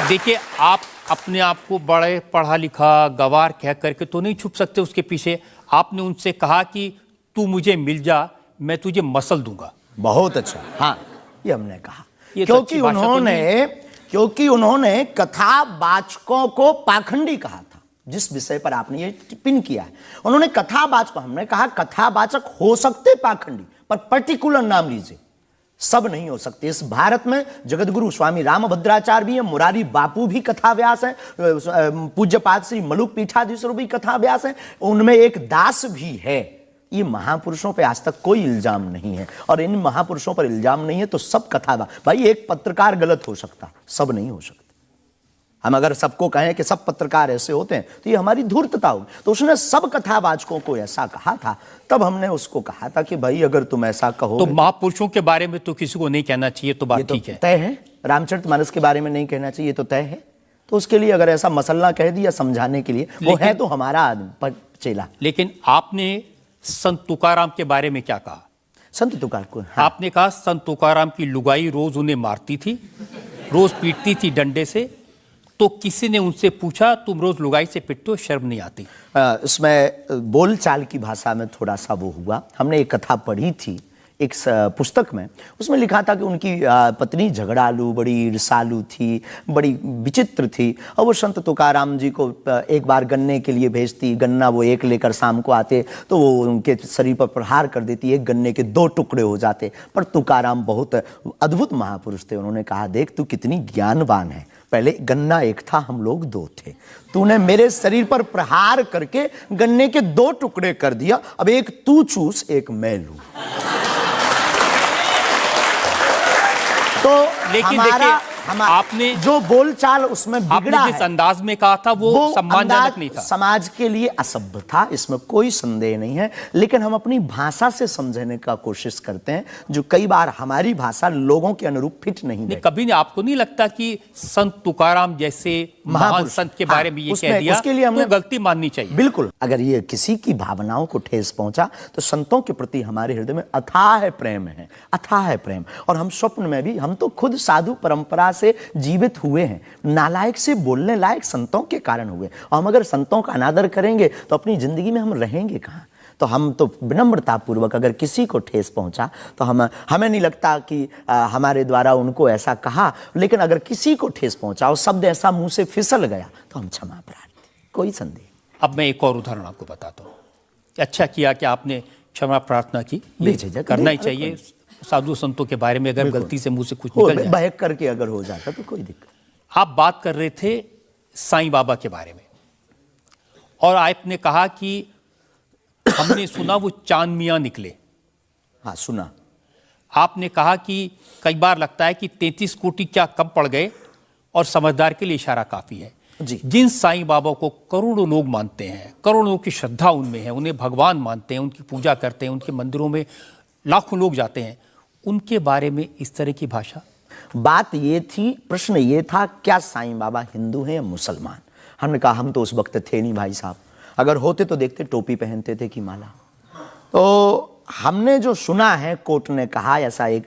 देखिए, आप अपने आप को बड़े पढ़ा लिखा गवार कह करके तो नहीं छुप सकते उसके पीछे। आपने उनसे कहा कि तू मुझे मिल जा, मैं तुझे मसल दूंगा। बहुत अच्छा, हाँ, ये हमने कहा ये तो अच्छी भाषा तो क्योंकि उन्होंने कथावाचकों को पाखंडी कहा था, जिस विषय पर आपने ये टिप्पणी किया है। उन्होंने कथावाचक, हमने कहा कथावाचक हो सकते पाखंडी, पर पर्टिकुलर नाम लीजिए, सब नहीं हो सकते। इस भारत में जगतगुरु स्वामी रामभद्राचार्य भी है, मुरारी बापू भी कथाव्यास है, पूज्यपाद श्री मलुक पीठाधीश्वर भी कथाव्यास है, उनमें एक दास भी है। ये महापुरुषों पे आज तक कोई इल्जाम नहीं है, और इन महापुरुषों पर इल्जाम नहीं है तो सब कथा। भाई, एक पत्रकार गलत हो सकता, सब नहीं हो सकते। हम अगर सबको कहें कि सब पत्रकार ऐसे होते हैं तो ये हमारी धूर्तता होगी। तो उसने सब कथावाचकों को ऐसा कहा था, तब हमने उसको कहा था कि भाई अगर तुम ऐसा कहो तो महापुरुषों के बारे में तो किसी को नहीं कहना चाहिए, तो बात ठीक है, तय है। रामचरितमानस के बारे में नहीं कहना चाहिए तो तय है। तो उसके लिए अगर ऐसा मसला कह दिया समझाने के लिए, वो है तो हमारा आदमी चेला। लेकिन आपने संत तुकाराम के बारे में क्या कहा? संत तुकार को, हाँ। आपने कहा संत तुकाराम की लुगाई रोज उन्हें मारती थी, रोज पीटती थी डंडे से। तो किसी ने उनसे पूछा, तुम रोज लुगाई से पिटते हो, शर्म नहीं आती? इसमें बोलचाल की भाषा में थोड़ा सा वो हुआ। हमने एक कथा पढ़ी थी एक पुस्तक में, उसमें लिखा था कि उनकी पत्नी झगड़ालू, बड़ी ईर्षालु थी, बड़ी विचित्र थी, और वो संत तुकाराम जी को एक बार गन्ने के लिए भेजती, गन्ना वो एक लेकर शाम को आते तो वो उनके शरीर पर प्रहार कर देती, एक गन्ने के 2 टुकड़े हो जाते। पर तुकाराम बहुत अद्भुत महापुरुष थे, उन्होंने कहा, देख तू कितनी ज्ञानवान है, पहले गन्ना एक था, हम लोग 2 थे, तूने मेरे शरीर पर प्रहार करके गन्ने के 2 टुकड़े कर दिया, अब एक तू चूस एक मैं लूं। तो लेकिन आपने जो बोलचाल उसमें बिगड़ा जिस अंदाज में कहा था वो सम्मानजनक नहीं था, समाज के लिए असभ्य था, इसमें कोई संदेह नहीं है। लेकिन हम अपनी भाषा से समझने का कोशिश करते हैं, जो कई बार हमारी भाषा लोगों के अनुरूप फिट नहीं। कभी नहीं, आपको नहीं लगता कि संत तुकाराम जैसे महान संत के बारे में ये कह दिया, उसके लिए हमने तो गलती माननी चाहिए? बिल्कुल, अगर ये किसी की भावनाओं को ठेस पहुंचा तो संतों के प्रति हमारे हृदय में अथाह प्रेम है, अथाह प्रेम। और हम स्वप्न में भी, हम तो खुद साधु परंपरा से जीवित हुए हैं, नालायक से बोलने लायक संतों के कारण हुए, और हम अगर संतों का अनादर करेंगे तो अपनी जिंदगी में हम रहेंगे कहाँ? तो हम तो विनम्रता पूर्वक अगर किसी को ठेस पहुंचा तो हमें नहीं लगता कि हमारे द्वारा उनको ऐसा कहा, लेकिन अगर किसी को ठेस पहुंचा और शब्द ऐसा मुंह से फिसल गया तो हम क्षमा प्रार्थी, कोई संदेह। अब मैं एक और उदाहरण आपको बताता हूँ। अच्छा किया कि आपने क्षमा प्रार्थना की, करना ही चाहिए साधु संतों के बारे में, अगर गलती से मुंह से कुछ निकल जाए, बहक करके अगर हो जाता तो कोई दिक्कत। आप बात कर रहे थे साईं बाबा के बारे में, और आपने कहा कि हमने सुना वो चांद मियां निकले। हाँ, सुना। आपने कहा कि कई बार लगता है कि 33 कोटि क्या कम पड़ गए, और समझदार के लिए इशारा काफी है जी। जिन साईं बाबा को करोड़ों लोग मानते हैं, करोड़ों की श्रद्धा उनमें है, उन्हें भगवान मानते हैं, उनकी पूजा करते हैं, उनके मंदिरों में लाखों लोग जाते हैं, उनके बारे में इस तरह की भाषा? बात ये थी, प्रश्न ये था, क्या साईं बाबा हिंदू हैं या मुसलमान? हमने कहा हम तो उस वक्त थे नहीं भाई साहब, अगर होते तो देखते टोपी पहनते थे कि माला। तो हमने जो सुना है, कोर्ट ने कहा, ऐसा एक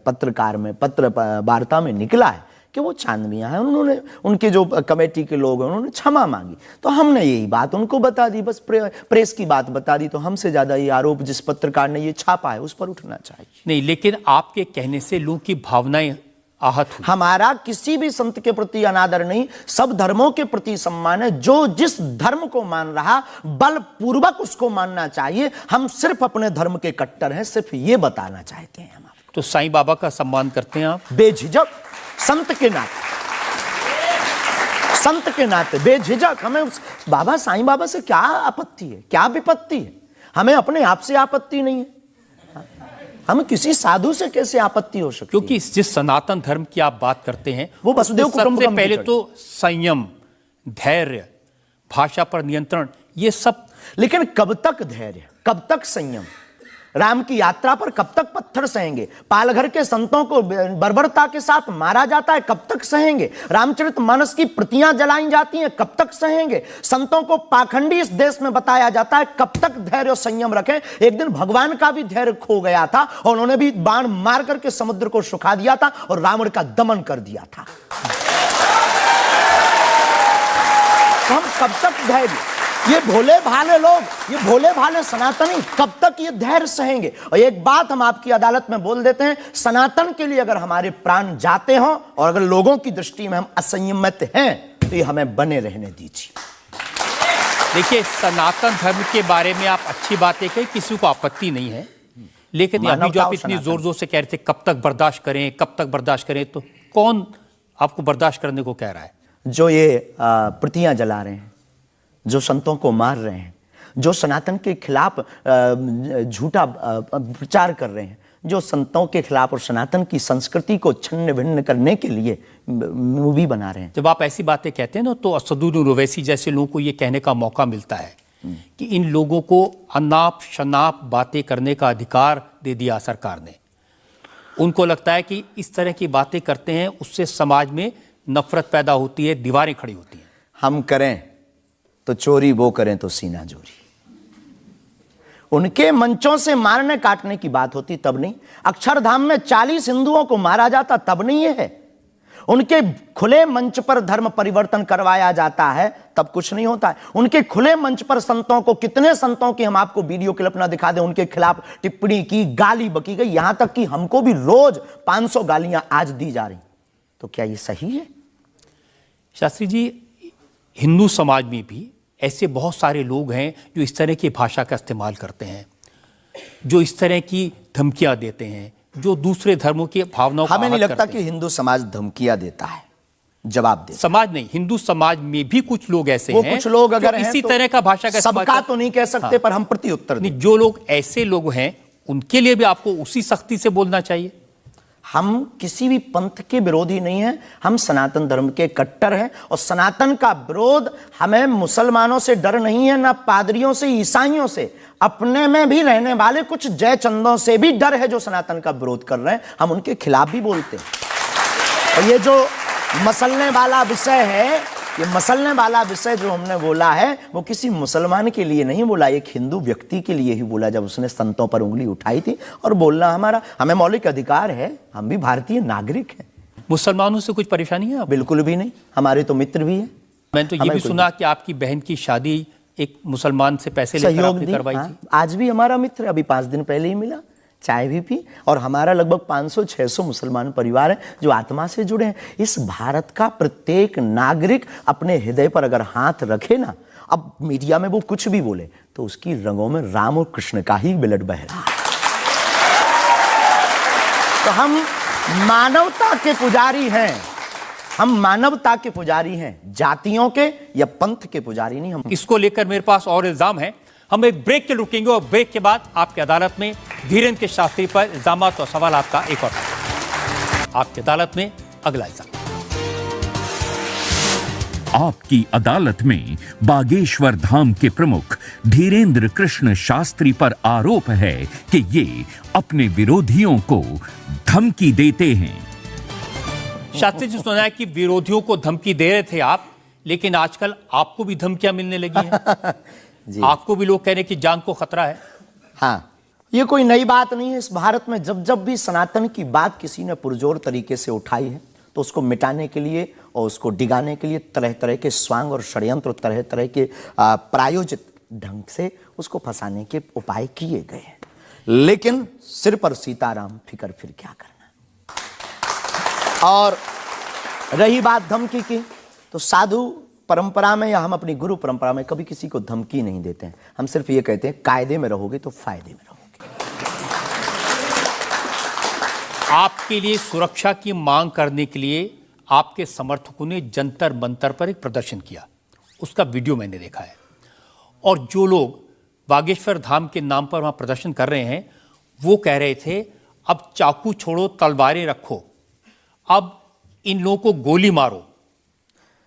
पत्रकार में पत्र वार्ता में निकला है कि वो चांद मियां हैं। उन्होंने, उनके जो कमेटी के लोग हैं, उन्होंने क्षमा मांगी। तो हमने यही बात उनको बता दी, बस प्रेस की बात बता दी। तो हमसे ज्यादा ये आरोप जिस पत्रकार ने ये छापा है उस पर उठना चाहिए। नहीं, लेकिन आपके कहने से लोगों की भावनाएं आहत हुई। हमारा किसी भी संत के प्रति अनादर नहीं, सब धर्मों के प्रति सम्मान है। जो जिस धर्म को मान रहा, बलपूर्वक उसको मानना चाहिए। हम सिर्फ अपने धर्म के कट्टर हैं, सिर्फ ये बताना चाहते हैं हम आपको। तो साईं बाबा का सम्मान करते हैं आप? बेझिझक, संत के नाते, संत के नाते बेझिझक। हमें बाबा साईं बाबा से क्या आपत्ति है, क्या विपत्ति है? हमें अपने आप से आपत्ति नहीं है। हम किसी साधु से कैसे आपत्ति हो सकती है? क्योंकि जिस सनातन धर्म की आप बात करते हैं, वो वसुदेव सबसे पहले तो संयम, धैर्य, भाषा पर नियंत्रण, ये सब। लेकिन कब तक धैर्य, कब तक संयम? राम की यात्रा पर कब तक पत्थर सहेंगे? पालघर के संतों को बर्बरता के साथ मारा जाता है, कब तक सहेंगे? रामचरितमानस की प्रतियां जलाई जाती हैं, कब तक सहेंगे? संतों को पाखंडी इस देश में बताया जाता है, कब तक धैर्य और संयम रखें? एक दिन भगवान का भी धैर्य खो गया था और उन्होंने भी बाण मार करके समुद्र को सुखा दिया था और रावण का दमन कर दिया था। तो हम कब तक धैर्य, ये भोले भाले लोग, ये भोले भाले सनातनी कब तक ये धैर्य सहेंगे? और एक बात हम आपकी अदालत में बोल देते हैं, सनातन के लिए अगर हमारे प्राण जाते हों और अगर लोगों की दृष्टि में हम असंयमित हैं तो ये हमें बने रहने दीजिए। देखिए, सनातन धर्म के बारे में आप अच्छी बातें कही, किसी को आपत्ति नहीं है। लेकिन अभी जो आप इतनी जोर जोर से कह रहे थे कब तक बर्दाश्त करें, कब तक बर्दाश्त करें, तो कौन आपको बर्दाश्त करने को कह रहा है? जो ये प्रतियां जला रहे हैं, जो संतों को मार रहे हैं, जो सनातन के खिलाफ झूठा प्रचार कर रहे हैं, जो संतों के खिलाफ और सनातन की संस्कृति को छिन्न भिन्न करने के लिए मूवी बना रहे हैं। जब आप ऐसी बातें कहते हैं ना, तो असदुद्दीन ओवैसी जैसे लोगों को ये कहने का मौका मिलता है कि इन लोगों को अनाप शनाप बातें करने का अधिकार दे दिया सरकार ने। उनको लगता है कि इस तरह की बातें करते हैं उससे समाज में नफरत पैदा होती है, दीवारें खड़ी होती हैं। हम करें तो चोरी, वो करें तो सीना जोरी। उनके मंचों से मारने काटने की बात होती तब नहीं। अक्षरधाम में 40 हिंदुओं को मारा जाता तब नहीं है। उनके खुले मंच पर धर्म परिवर्तन करवाया जाता है तब कुछ नहीं होता है। उनके खुले मंच पर संतों को, कितने संतों की हम आपको वीडियो क्लिप ना दिखा दें, उनके खिलाफ टिप्पणी की, गाली बकी गई, यहां तक कि हमको भी रोज 500 गालियां आज दी जा रही। तो क्या ये सही है? शास्त्री जी, हिंदू समाज में भी ऐसे बहुत सारे लोग हैं जो इस तरह की भाषा का इस्तेमाल करते हैं, जो इस तरह की धमकियां देते हैं, जो दूसरे धर्मों की भावनाओं को हमें नहीं आहत लगता करते कि हैं। हिंदू समाज धमकियां देता है, जवाब दे। समाज नहीं, हिंदू समाज में भी कुछ लोग ऐसे वो हैं, कुछ लोग अगर जो हैं इसी तो तरह का भाषा का इस्तेमाल सबका तो नहीं कह सकते, पर हम प्रति उत्तर दें। जो लोग ऐसे लोग हैं उनके लिए भी आपको उसी सख्ती से बोलना चाहिए। हम किसी भी पंथ के विरोधी नहीं हैं, हम सनातन धर्म के कट्टर हैं और सनातन का विरोध, हमें मुसलमानों से डर नहीं है, ना पादरियों से, ईसाइयों से, अपने में भी रहने वाले कुछ जयचंदों से भी डर है जो सनातन का विरोध कर रहे हैं। हम उनके खिलाफ भी बोलते हैं। और ये जो मसलने वाला विषय है, ये मसलने वाला विषय जो हमने बोला है वो किसी मुसलमान के लिए नहीं बोला, एक हिंदू व्यक्ति के लिए ही बोला जब उसने संतों पर उंगली उठाई थी। और बोलना हमें मौलिक अधिकार है, हम भी भारतीय नागरिक हैं। मुसलमानों से कुछ परेशानी है आपको? बिल्कुल भी नहीं, हमारे तो मित्र भी हैं। मैंने तो ये भी सुना कि आपकी बहन की शादी एक मुसलमान से पैसे लेकर सहयोग आपने दी, करवाई हाँ, थी। आज भी हमारा मित्र, अभी 5 दिन पहले ही मिला, चाय भी पी। और हमारा लगभग 500-600 मुसलमान परिवार हैं जो आत्मा से जुड़े हैं। इस भारत का प्रत्येक नागरिक अपने हृदय पर अगर हाथ रखे ना, अब मीडिया में वो कुछ भी बोले तो उसकी रंगों में राम और कृष्ण का ही ब्लड बह रहा है। तो हम मानवता के पुजारी हैं, हम मानवता के पुजारी हैं, जातियों के या पंथ के पुजारी नहीं। हम इसको लेकर मेरे पास और इल्जाम है। हम एक ब्रेक के रुकेंगे और ब्रेक के बाद आपकी अदालत में धीरेन्द्र के शास्त्री पर इल्जामात और सवाल आपका एक और आपकी अदालत में अगला इल्जाम। आपकी अदालत में बागेश्वर धाम के प्रमुख धीरेन्द्र कृष्ण शास्त्री पर आरोप है कि ये अपने विरोधियों को धमकी देते हैं। शास्त्री जी, सुना है कि विरोधियों को धमकी दे रहे थे आप, लेकिन आजकल आपको भी धमकियां मिलने लगी हैं। आपको भी लोग कह रहे हैं कि जान को खतरा है। हाँ, ये कोई नई बात नहीं है। इस भारत में जब जब भी सनातन की बात किसी ने पुरजोर तरीके से उठाई है तो उसको मिटाने के लिए और उसको डिगाने के लिए तरह तरह के स्वांग और षड्यंत्र, तरह तरह के प्रायोजित ढंग से उसको फंसाने के उपाय किए गए हैं। लेकिन सिर पर सीताराम, फिकर फिर क्या करना। और रही बात धमकी की, तो साधु परंपरा में या हम अपनी गुरु परंपरा में कभी किसी को धमकी नहीं देते हैं। हम सिर्फ ये कहते हैं कायदे में रहोगे तो फायदे में रहोगे। आपके लिए सुरक्षा की मांग करने के लिए आपके समर्थकों ने जंतर मंतर पर एक प्रदर्शन किया, उसका वीडियो मैंने देखा है। और जो लोग बागेश्वर धाम के नाम पर वहां प्रदर्शन कर रहे हैं, वो कह रहे थे अब चाकू छोड़ो, तलवारें रखो, अब इन लोगों को गोली मारो।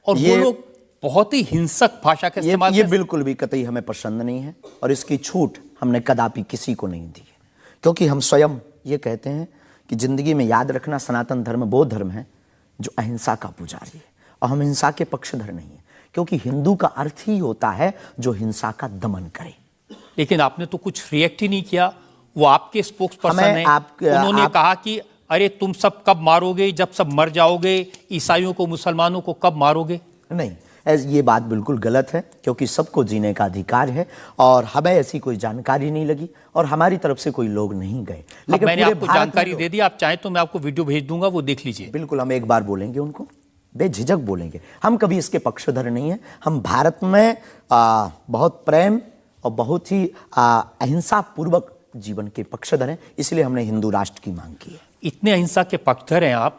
और वो लोग बहुत ही हिंसक भाषा का इस्तेमाल। ये बिल्कुल भी कतई हमें पसंद नहीं है और इसकी छूट हमने कदापि किसी को नहीं दी है, क्योंकि हम स्वयं ये कहते हैं कि जिंदगी में याद रखना, सनातन धर्म वो धर्म है जो अहिंसा का पुजारी है और हम हिंसा के पक्षधर नहीं है, क्योंकि हिंदू का अर्थ ही होता है जो हिंसा का दमन करे। लेकिन आपने तो कुछ रिएक्ट ही नहीं किया। वो आपके स्पोक्स पर्सन हैं, उन्होंने कहा कि अरे तुम सब कब मारोगे, जब सब मर जाओगे, ईसाइयों को, मुसलमानों को कब मारोगे। नहीं, ये बात बिल्कुल गलत है, क्योंकि सबको जीने का अधिकार है और हमें ऐसी कोई जानकारी नहीं लगी और हमारी तरफ से कोई लोग नहीं गए। लेकिन मैंने आपको जानकारी दे दी, आप चाहें तो मैं आपको वीडियो भेज दूंगा, वो देख लीजिए। बिल्कुल, हम एक बार बोलेंगे उनको, बेझिझक बोलेंगे। हम कभी इसके पक्षधर नहीं है। हम भारत में बहुत प्रेम और बहुत ही अहिंसा पूर्वक जीवन के पक्षधर हैं, इसलिए हमने हिंदू राष्ट्र की मांग की है। इतने अहिंसा के पक्षधर हैं आप,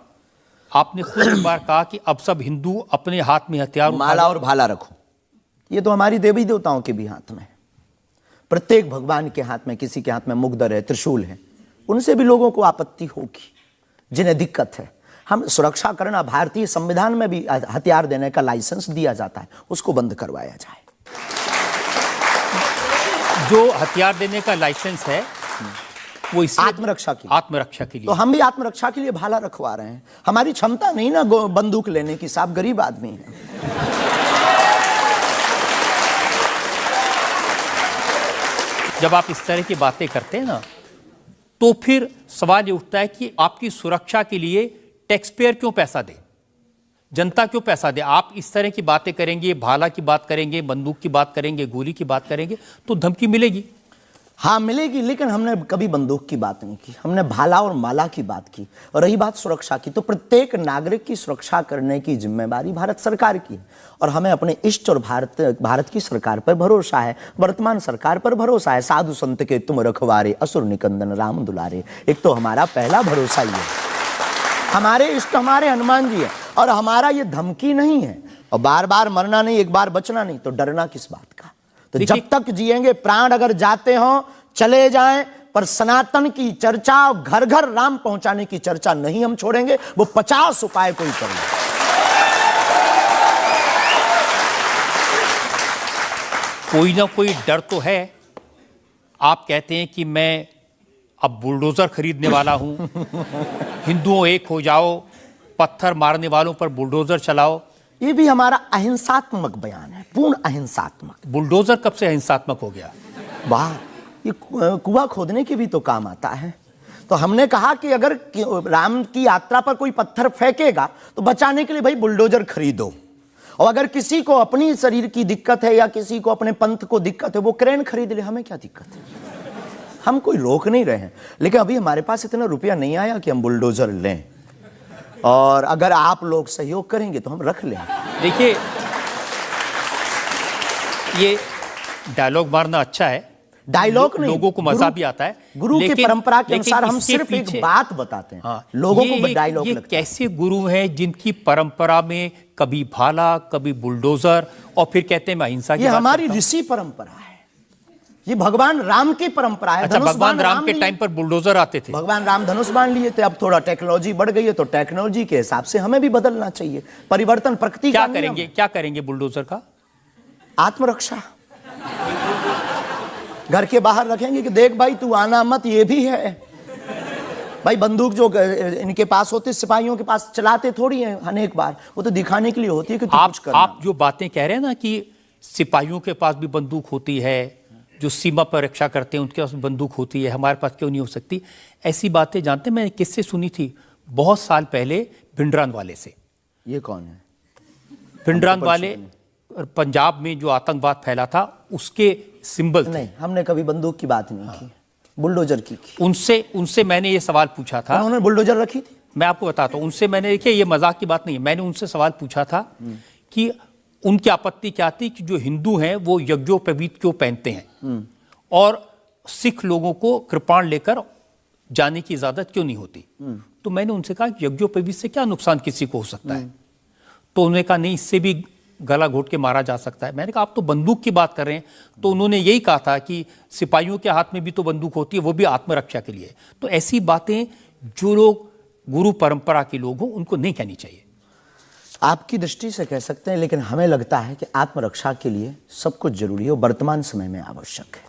आपने खुद एक बार कहा कि अब सब हिंदू अपने हाथ में हथियार, माला और भाला रखो। ये तो हमारी देवी देवताओं के भी हाथ में, प्रत्येक भगवान के हाथ में, किसी के हाथ में मुगदर है, त्रिशूल है, उनसे भी लोगों को आपत्ति होगी जिन्हें दिक्कत है। हम सुरक्षा करना, भारतीय संविधान में भी हथियार देने का लाइसेंस दिया जाता है, उसको बंद करवाया जाए। जो हथियार देने का लाइसेंस है वो आत्मरक्षा के लिए। तो हम भी आत्मरक्षा के लिए भाला रखवा रहे हैं। हमारी क्षमता नहीं ना बंदूक लेने की, साहब गरीब आदमी है। जब आप इस तरह की बातें करते हैं ना, तो फिर सवाल ये उठता है कि आपकी सुरक्षा के लिए टैक्स पेयर क्यों पैसा दे, जनता क्यों पैसा दे। आप इस तरह की बातें करेंगे, भाला की बात करेंगे, बंदूक की बात करेंगे, गोली की बात करेंगे, तो धमकी मिलेगी। हाँ मिलेगी, लेकिन हमने कभी बंदूक की बात नहीं की, हमने भाला और माला की बात की। और रही बात सुरक्षा की, तो प्रत्येक नागरिक की सुरक्षा करने की जिम्मेदारी भारत सरकार की है और हमें अपने इष्ट और भारत की सरकार पर भरोसा है, वर्तमान सरकार पर भरोसा है। साधु संत के तुम रखवारे, असुर निकंदन राम दुलारे, एक तो हमारा पहला भरोसा ही है। हमारे इष्ट हमारे हनुमान जी है और हमारा ये धमकी नहीं है। और बार बार मरना नहीं, एक बार बचना नहीं, तो डरना किस बात का। तो जब तक जिएंगे, प्राण अगर जाते हो चले जाएं, पर सनातन की चर्चा, घर घर राम पहुंचाने की चर्चा नहीं हम छोड़ेंगे। वो 50 उपाय कोई करें। कोई ना कोई डर तो है। आप कहते हैं कि मैं अब बुलडोजर खरीदने वाला हूं, हिंदुओं एक हो जाओ, पत्थर मारने वालों पर बुलडोजर चलाओ। ये भी हमारा अहिंसात्मक बयान है, पूर्ण अहिंसात्मक। बुलडोजर कब से अहिंसात्मक हो गया? वाह, ये कुआं खोदने के भी तो काम आता है। तो हमने कहा कि अगर राम की यात्रा पर कोई पत्थर फेंकेगा तो बचाने के लिए भाई बुलडोजर खरीदो, और अगर किसी को अपनी शरीर की दिक्कत है या किसी को अपने पंथ को दिक्कत है, वो क्रेन खरीद ले, हमें क्या दिक्कत है। हम कोई रोक नहीं रहे हैं, लेकिन अभी हमारे पास इतना रुपया नहीं आया कि हम बुलडोजर लें, और अगर आप लोग सहयोग करेंगे तो हम रख लेंगे। देखिए, ये डायलॉग मारना अच्छा है, डायलॉग नहीं, लोगों को मजा भी आता है। गुरु की परंपरा के अनुसार हम सिर्फ एक बात बताते हैं। हाँ, लोगों को डायलॉग लगता है। कैसे गुरु हैं जिनकी परंपरा में कभी भाला, कभी बुलडोजर, और फिर कहते हैं मैं अहिंसा की बात करता हूं। हमारी ऋषि परंपरा है। ये भगवान राम की परंपरा है। अच्छा, धनुष भगवान बाण राम के लिए। टाइम पर बुलडोजर आते थे। भगवान राम धनुष बाण लिए थे। अब थोड़ा टेक्नोलॉजी बढ़ गई है तो टेक्नोलॉजी के हिसाब से हमें भी बदलना चाहिए। परिवर्तन प्रकृति क्या का नियम। क्या करेंगे बुलडोजर का? आत्मरक्षा। घर के बाहर रखेंगे कि देख भाई तू आना मत, ये भी है भाई। बंदूक जो इनके पास होती, सिपाहियों के पास चलाते थोड़ी है अनेक बार, वो तो दिखाने के लिए होती है कि तू कुछ करना। आप जो बातें कह रहे हैं ना कि सिपाहियों के पास भी बंदूक होती है, जो सीमा पर रक्षा करते हैं उनके पास बंदूक होती है, हमारे पास क्यों नहीं हो सकती? ऐसी बातें जानते हैं, मैंने किससे सुनी थी बहुत साल पहले, भिंडरान वाले से। ये कौन है? भिंडरान वाले पंजाब में जो आतंकवाद फैला था उसके सिंबल थे। नहीं, हमने कभी बंदूक की बात नहीं की, बुलडोजर की। उनसे मैंने ये सवाल पूछा था। उन्होंने बुलडोजर रखी थी। मैं आपको बताता हूँ, उनसे मैंने, देखिए ये मजाक की बात नहीं है, मैंने उनसे सवाल पूछा था कि उनकी आपत्ति क्या थी कि जो हिंदू हैं वो यज्ञोपवीत क्यों पहनते हैं और सिख लोगों को कृपाण लेकर जाने की इजाजत क्यों नहीं होती। तो मैंने उनसे कहा कि यज्ञोपवीत से क्या नुकसान किसी को हो सकता है? तो उन्होंने कहा नहीं, इससे भी गला घोट के मारा जा सकता है। मैंने कहा आप तो बंदूक की बात कर रहे हैं। तो उन्होंने यही कहा था कि सिपाहियों के हाथ में भी तो बंदूक होती है, वो भी आत्मरक्षा के लिए। तो ऐसी बातें जो लोग गुरु परंपरा के लोग हों उनको नहीं कहनी चाहिए। आपकी दृष्टि से कह सकते हैं, लेकिन हमें लगता है कि आत्मरक्षा के लिए सब कुछ जरूरी है और वर्तमान समय में आवश्यक है।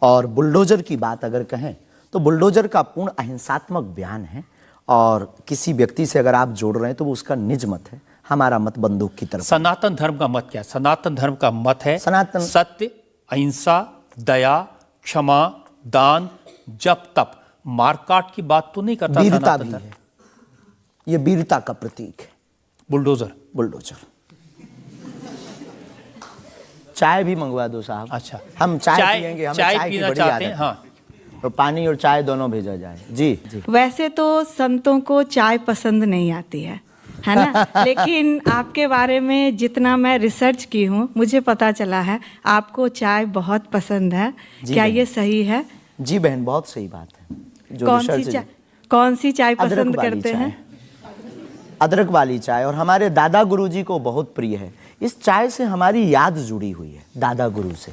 और बुलडोजर की बात अगर कहें तो बुलडोजर का पूर्ण अहिंसात्मक बयान है और किसी व्यक्ति से अगर आप जोड़ रहे हैं तो वो उसका निज मत है। हमारा मत बंदूक की तरफ। सनातन धर्म का मत क्या है? सनातन धर्म का मत है सत्य, अहिंसा, दया, क्षमा, दान, जप, तप। मारकाट की बात तो नहीं करता। वीरता भी है, ये वीरता का प्रतीक है बुलडोजर। चाय भी मंगवा दो साहब। अच्छा, हम चाय पियेंगे, हमें चाय पीना की बड़ी चाहते हैं। आदत है। हाँ, तो पानी और चाय दोनों भेजा जाए। जी। वैसे तो संतों को चाय पसंद नहीं आती है ना? लेकिन आपके बारे में जितना मैं रिसर्च की हूँ मुझे पता चला है आपको चाय बहुत पसंद है। क्या ये सही है? जी बहन, बहुत सही बात है। जो कौन सी चाय पसंद करते हैं? अदरक वाली चाय, और हमारे दादा गुरुजी को बहुत प्रिय है। इस चाय से हमारी याद जुड़ी हुई है दादा गुरु से।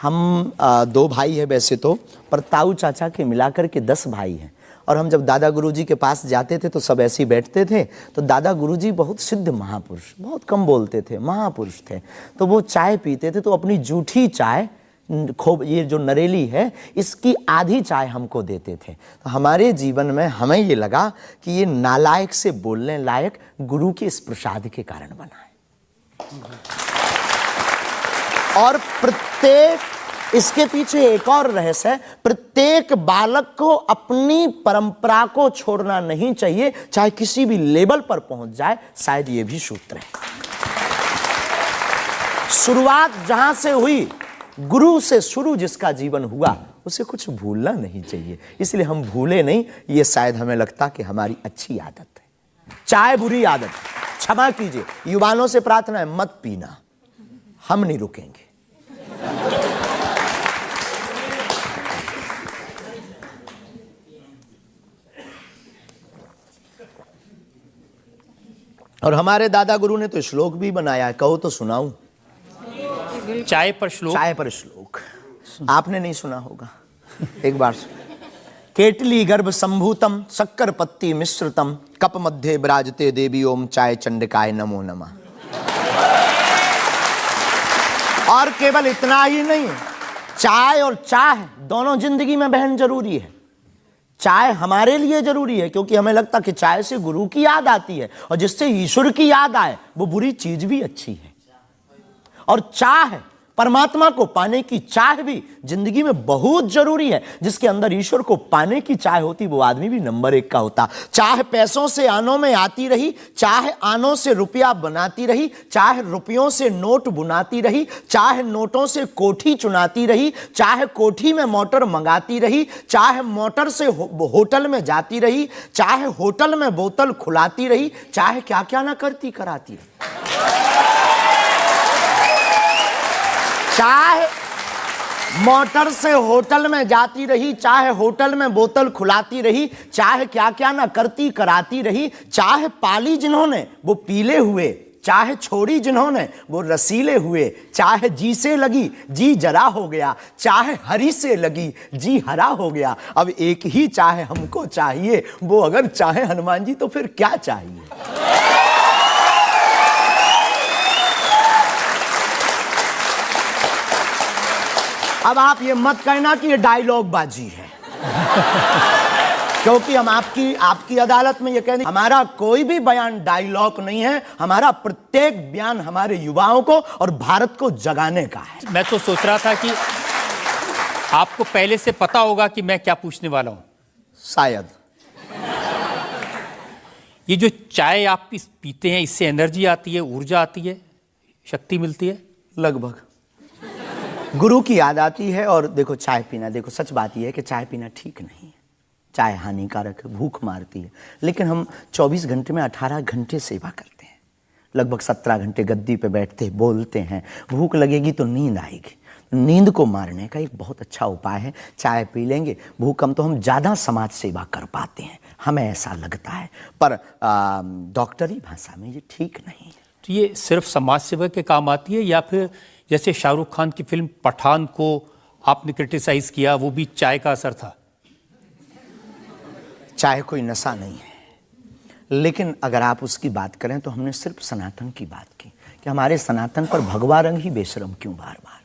हम 2 भाई हैं वैसे तो, पर ताऊ चाचा के मिलाकर के 10 भाई हैं। और हम जब दादा गुरुजी के पास जाते थे तो सब ऐसे ही बैठते थे। तो दादा गुरुजी बहुत सिद्ध महापुरुष, बहुत कम बोलते थे, महापुरुष थे। तो वो चाय पीते थे तो अपनी जूठी चाय, खूब ये जो नरेली है, इसकी आधी चाय हमको देते थे। तो हमारे जीवन में हमें ये लगा कि ये नालायक से बोलने लायक गुरु के इस प्रसाद के कारण बना है। और इसके पीछे एक और रहस्य है, प्रत्येक बालक को अपनी परंपरा को छोड़ना नहीं चाहिए, चाहे किसी भी लेवल पर पहुंच जाए। शायद ये भी सूत्र है। शुरुआत जहां से हुई, गुरु से शुरू जिसका जीवन हुआ, उसे कुछ भूलना नहीं चाहिए। इसलिए हम भूले नहीं, ये शायद हमें लगता कि हमारी अच्छी आदत है। चाय बुरी आदत, क्षमा कीजिए। युवाओं से प्रार्थना है, मत पीना, हम नहीं रुकेंगे। और हमारे दादा गुरु ने तो श्लोक भी बनाया है, कहो तो सुनाऊं? चाय पर श्लोक आपने नहीं सुना होगा, एक बार केटली गर्भ संभूतम शक्कर पत्ती मिश्रितम कप मध्य विराजते देवी ओम चाय चंडिकाय नमो नमः। और केवल इतना ही नहीं, चाय और चाह दोनों जिंदगी में बहन जरूरी है। चाय हमारे लिए जरूरी है क्योंकि हमें लगता कि चाय से गुरु की याद आती है, और जिससे ईश्वर की याद आए वो बुरी चीज भी अच्छी है। और चाह, परमात्मा को पाने की चाह भी जिंदगी में बहुत जरूरी है। जिसके अंदर ईश्वर को पाने की चाह होती, वो आदमी भी नंबर 1 का होता। चाह पैसों से आनों में आती रही, चाह आनों से रुपया बनाती रही, चाह रुपयों से नोट बुनाती रही, चाह नोटों से कोठी चुनाती रही, चाह कोठी में मोटर मंगाती रही, चाह मोटर से होटल में जाती रही, चाहे होटल में बोतल खुलाती रही, चाहे क्या क्या ना करती कराती रही। चाहे मोटर से होटल में जाती रही, चाहे होटल में बोतल खुलाती रही, चाहे क्या क्या ना करती कराती रही, चाहे पाली जिन्होंने वो पीले हुए चाहे छोड़ी जिन्होंने वो रसीले हुए, चाहे जी से लगी जी जरा हो गया, चाहे हरी से लगी जी हरा हो गया। अब एक ही चाहे हमको चाहिए, वो अगर चाहे हनुमान जी तो फिर क्या चाहिए। अब आप ये मत कहना कि ये डायलॉग बाजी है क्योंकि हम आपकी अदालत में ये कह दें, हमारा कोई भी बयान डायलॉग नहीं है, हमारा प्रत्येक बयान हमारे युवाओं को और भारत को जगाने का है। मैं तो सोच रहा था कि आपको पहले से पता होगा कि मैं क्या पूछने वाला हूं। शायद ये जो चाय आप पीते हैं, इससे एनर्जी आती है, ऊर्जा आती है, शक्ति मिलती है? लगभग गुरु की याद आती है। और देखो चाय पीना, देखो सच बात यह है कि चाय पीना ठीक नहीं है, चाय हानिकारक है, भूख मारती है। लेकिन हम 24 घंटे में 18 घंटे सेवा करते हैं, लगभग 17 घंटे गद्दी पे बैठते बोलते हैं। भूख लगेगी तो नींद आएगी, नींद को मारने का एक बहुत अच्छा उपाय है चाय पी लेंगे। भूख कम तो हम ज़्यादा समाज सेवा कर पाते हैं, हमें ऐसा लगता है, पर डॉक्टरी भाषा में ये ठीक नहीं है। तो ये सिर्फ समाज सेवा के काम आती है, या फिर जैसे शाहरुख खान की फिल्म पठान को आपने क्रिटिसाइज किया, वो भी चाय का असर था? चाय कोई नशा नहीं है, लेकिन अगर आप उसकी बात करें तो हमने सिर्फ सनातन की बात की कि हमारे सनातन पर भगवा रंग ही बेशरम क्यों बार बार।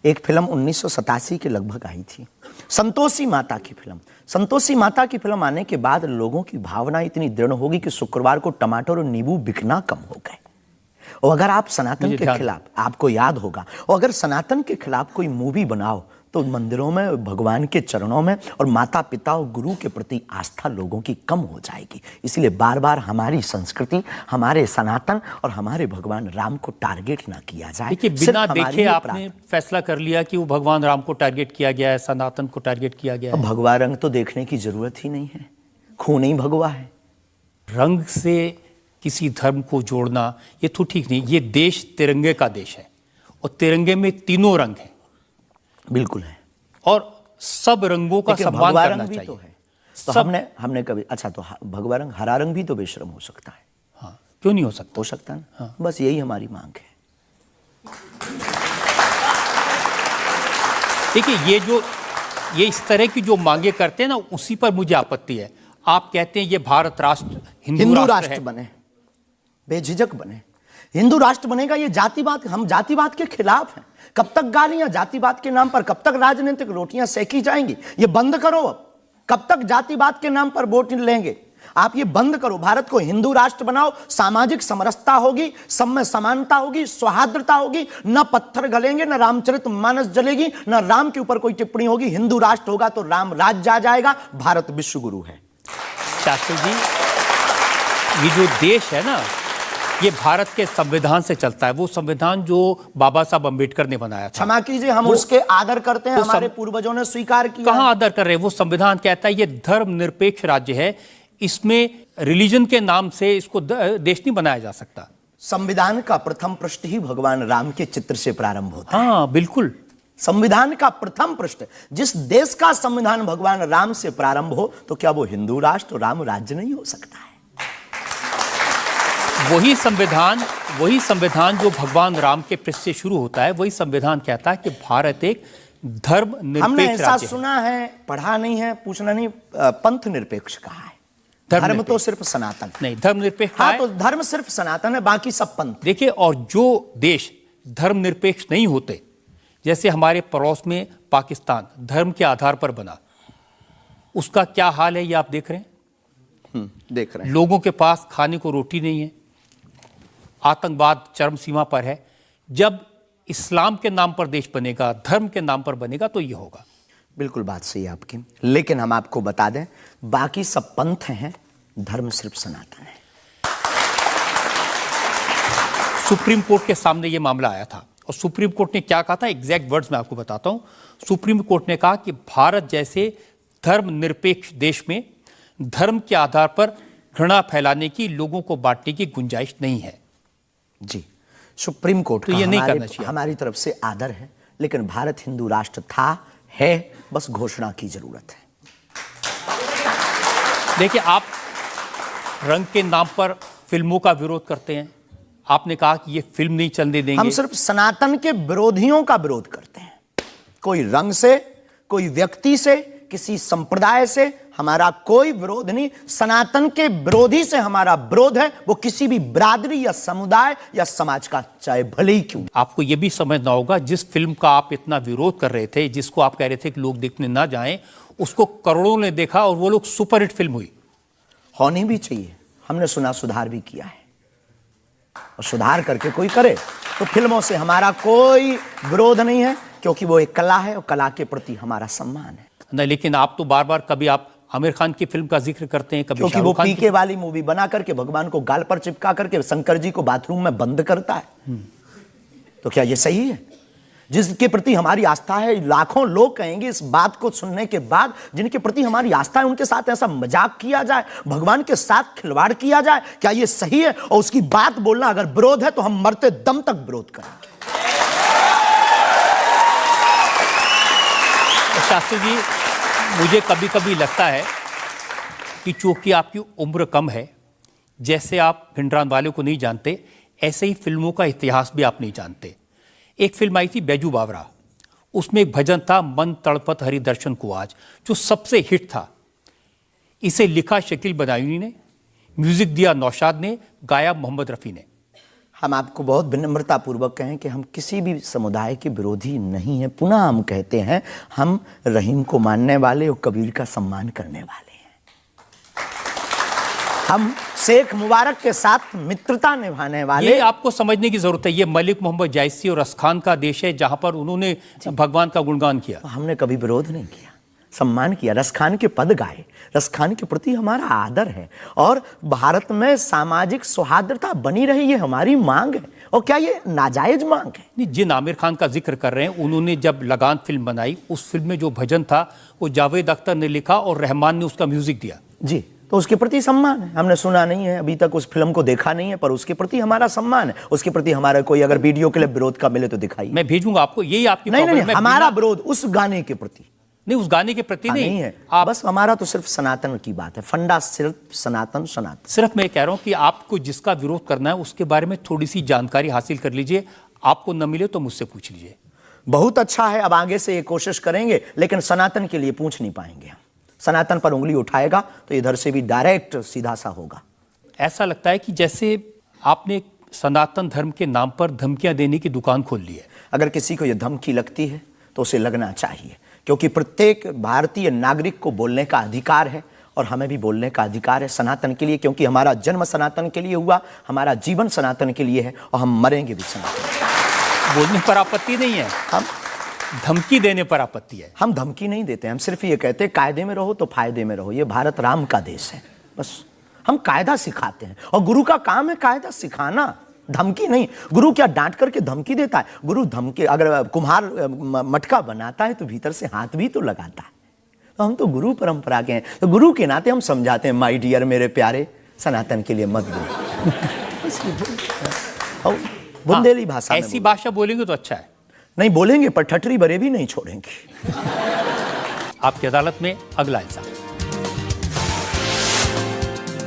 एक फिल्म 1987 के लगभग आई थी, संतोषी माता की फिल्म। संतोषी माता की फिल्म आने के बाद लोगों की भावना इतनी दृढ़ होगी कि शुक्रवार को टमाटर और नींबू बिकना कम हो गए। और अगर आप सनातन के खिलाफ, आपको याद होगा, और अगर सनातन के खिलाफ कोई मूवी बनाओ तो मंदिरों में, भगवान के चरणों में और माता पिता और गुरु के प्रति आस्था लोगों की कम हो जाएगी। इसलिए बार बार हमारी संस्कृति, हमारे सनातन और हमारे भगवान राम को टारगेट ना किया जाए। देखिए, बिना देखे आपने फैसला कर लिया कि वो भगवान राम को टारगेट किया गया है, सनातन को टारगेट किया गया है। भगवा रंग तो देखने की जरूरत ही नहीं है, खून ही भगवा है। रंग से किसी धर्म को जोड़ना ये तो ठीक नहीं। ये देश तिरंगे का देश है और तिरंगे में तीनों रंग हैं। बिल्कुल है, और सब रंगों का सम्मान करना चाहिए। तो है, तो हमने कभी, अच्छा तो भगवा रंग, हरा रंग भी तो बेशरम हो सकता है। हाँ, क्यों नहीं हो सकता? हो सकता है। हाँ। बस यही हमारी मांग है। देखिए, ये इस तरह की जो मांगे करते हैं ना, उसी पर मुझे आपत्ति है। आप कहते हैं ये भारत राष्ट्र हिंदू राष्ट्र बने, बेझिझक बने, हिंदू राष्ट्र बनेगा। ये जातिवाद, हम जातिवाद के खिलाफ हैं। कब तक गालियां जातिवाद के नाम पर, कब तक राजनीतिक रोटियां सेकी जाएंगी? ये बंद करो अब। कब तक जातिवाद के नाम पर वोट लेंगे? आप ये बंद करो, भारत को हिंदू राष्ट्र बनाओ। सामाजिक समरसता होगी, सब में समानता होगी, सौहार्दता होगी, न पत्थर गलेंगे, न रामचरितमानस जलेगी, न राम के ऊपर कोई टिप्पणी होगी। हिंदू राष्ट्र होगा तो राम राज्य आ जाएगा। भारत विश्व गुरु है। शास्त्री जी, ये जो देश है ना, ये भारत के संविधान से चलता है। वो संविधान जो बाबा साहब अंबेडकर ने बनाया था। क्षमा कीजिए, हम उसके आदर करते हैं, हमारे पूर्वजों ने स्वीकार किया। कहां आदर कर रहे हैं? वो संविधान कहता है ये धर्मनिरपेक्ष राज्य है, इसमें रिलीजन के नाम से इसको देश नहीं बनाया जा सकता। संविधान का प्रथम पृष्ठ ही भगवान राम के चित्र से प्रारंभ होता है। हाँ, बिल्कुल। संविधान का प्रथम पृष्ठ, जिस देश का संविधान भगवान राम से प्रारंभ हो, तो क्या वो हिंदू राष्ट्र, राम राज्य नहीं हो सकता है? वही संविधान जो भगवान राम के पृष्ठ से शुरू होता है, वही संविधान कहता है कि भारत एक धर्मनिरपेक्ष राज्य है। हमने ऐसा सुना है, पढ़ा नहीं है, पूछना नहीं, पंथ निरपेक्ष कहा है। धर्म तो सिर्फ सनातन नहीं, धर्मनिरपेक्ष। हाँ, तो धर्म सिर्फ सनातन है, बाकी सब पंथ। देखिए, और जो देश धर्मनिरपेक्ष नहीं होते, जैसे हमारे पड़ोस में पाकिस्तान धर्म के आधार पर बना, उसका क्या हाल है ये आप देख रहे हैं। देख रहे हैं। लोगों के पास खाने को रोटी नहीं है, आतंकवाद चरम सीमा पर है। जब इस्लाम के नाम पर देश बनेगा, धर्म के नाम पर बनेगा, तो ये होगा। बिल्कुल बात सही है आपकी, लेकिन हम आपको बता दें, बाकी सब पंथ हैं, धर्म सिर्फ सनातन है। सुप्रीम कोर्ट के सामने ये मामला आया था, और सुप्रीम कोर्ट ने क्या कहा था, एग्जैक्ट वर्ड्स मैं आपको बताता हूं। सुप्रीम कोर्ट ने कहा कि भारत जैसे धर्मनिरपेक्ष देश में धर्म के आधार पर घृणा फैलाने की, लोगों को बांटने की गुंजाइश नहीं है। जी, सुप्रीम कोर्ट तो ये नहीं करना चाहिए। हमारी तरफ से आदर है, लेकिन भारत हिंदू राष्ट्र था, है, बस घोषणा की जरूरत है। देखिए, आप रंग के नाम पर फिल्मों का विरोध करते हैं, आपने कहा कि ये फिल्म नहीं चलने देंगे। हम सिर्फ सनातन के विरोधियों का विरोध करते हैं, कोई रंग से, कोई व्यक्ति से, किसी संप्रदाय से हमारा कोई विरोध नहीं। सनातन के विरोधी से हमारा विरोध है, वो किसी भी बिरादरी या समुदाय या समाज का, चाहे भले ही क्यों। आपको यह भी समझना होगा, जिस फिल्म का आप इतना विरोध कर रहे थे, जिसको आप कह रहे थे कि लोग देखने ना जाएं, उसको करोड़ों ने देखा और वो लोग सुपरहिट फिल्म हुई। होनी भी चाहिए, हमने सुना सुधार भी किया है, और सुधार करके कोई करे तो फिल्मों से हमारा कोई विरोध नहीं है, क्योंकि वो एक कला है और कला के प्रति हमारा सम्मान है। नहीं, लेकिन आप तो बार बार, कभी आप आमिर खान की फिल्म का जिक्र करते हैं, कभी क्योंकि वो शाहरुख खान पीके वाली मूवी बना करके भगवान को गाल पर चिपका करके शंकर जी को बाथरूम में बंद करता है, तो क्या ये सही है? जिसके प्रति हमारी आस्था है, लाखों लोग कहेंगे इस बात को सुनने के बाद, जिनके प्रति हमारी आस्था है उनके साथ ऐसा मजाक किया जाए, भगवान के साथ खिलवाड़ किया जाए, क्या ये सही है? और उसकी बात बोलना अगर विरोध है तो हम मरते दम तक विरोध करेंगे। शास्त्री जी, मुझे कभी कभी लगता है कि चूंकि आपकी उम्र कम है, जैसे आप भिंडरान वाले को नहीं जानते, ऐसे ही फिल्मों का इतिहास भी आप नहीं जानते। एक फिल्म आई थी बैजू बावरा, उसमें एक भजन था, मन तड़पत हरि दर्शन को आज, जो सबसे हिट था। इसे लिखा शकील बदायूनी ने, म्यूजिक दिया नौशाद ने, गाया मोहम्मद रफ़ी ने। हम आपको बहुत विनम्रता पूर्वक कहें कि हम किसी भी समुदाय के विरोधी नहीं हैं। पुनः हम कहते हैं, हम रहीम को मानने वाले और कबीर का सम्मान करने वाले हैं। हम शेख मुबारक के साथ मित्रता निभाने वाले। ये आपको समझने की जरूरत है, ये मलिक मोहम्मद जायसी और रसखान का देश है, जहां पर उन्होंने भगवान का गुणगान किया। हमने कभी विरोध नहीं किया, सम्मान किया, रसखान के पद गाए, रसखान के प्रति हमारा आदर है, और भारत में सामाजिक सौहार्दता बनी रही है हमारी मांग है। और क्या ये नाजायज मांग है? नहीं, जिन आमिर खान का जिक्र कर रहे हैं, उन्होंने जब लगान फिल्म बनाई, उस फिल्म में जो भजन था वो जावेद अख्तर ने लिखा और रहमान ने उसका म्यूजिक दिया। जी, तो उसके प्रति सम्मान है। हमने सुना नहीं है, अभी तक उस फिल्म को देखा नहीं है, पर उसके प्रति हमारा सम्मान है। उसके प्रति हमारा कोई अगर वीडियो क्लिप विरोध का मिले तो दिखाइए, मैं भेजूंगा आपको। यही आपकी नहीं, प्रॉब्लम है। हमारा विरोध उस गाने के प्रति नहीं, उस गाने के प्रति नहीं है। आप, बस हमारा तो सिर्फ सनातन की बात है, फंडा सिर्फ सनातन सनातन। सिर्फ मैं कह रहा हूं कि आपको जिसका विरोध करना है उसके बारे में थोड़ी सी जानकारी हासिल कर लीजिए। आपको न मिले तो मुझसे पूछ लीजिए। बहुत अच्छा है, अब आगे से ये कोशिश करेंगे, लेकिन सनातन के लिए पूछ नहीं पाएंगे हम। सनातन पर उंगली उठाएगा तो इधर से भी डायरेक्ट सीधा सा होगा। ऐसा लगता है कि जैसे आपने सनातन धर्म के नाम पर धमकियां देने की दुकान खोल ली है। अगर किसी को यह धमकी लगती है तो उसे लगना चाहिए, क्योंकि प्रत्येक भारतीय नागरिक को बोलने का अधिकार है, और हमें भी बोलने का अधिकार है सनातन के लिए, क्योंकि हमारा जन्म सनातन के लिए हुआ, हमारा जीवन सनातन के लिए है, और हम मरेंगे भी सनातन। बोलने पर आपत्ति नहीं है, हम धमकी देने पर आपत्ति है। हम धमकी नहीं देते, हम सिर्फ ये कहते हैं कायदे में रहो तो फायदे में रहो। ये भारत राम का देश है, बस हम कायदा सिखाते हैं, और गुरु का काम है कायदा सिखाना, धमकी नहीं। गुरु क्या डांट करके धमकी देता है? गुरु धमकी, अगर कुम्हार मटका बनाता है तो भीतर से हाथ भी तो लगाता है। तो हम तो गुरु परंपरा के हैं, तो गुरु के नाते हम समझाते हैं, माय डियर, मेरे प्यारे, सनातन के लिए मत बोलो। बुंदेली भाषा में ऐसी भाषा बोलेंगे तो अच्छा है। नहीं बोलेंगे, पर ठटरी बरे भी नहीं छोड़ेंगे। आपकी अदालत में अगला इंसान।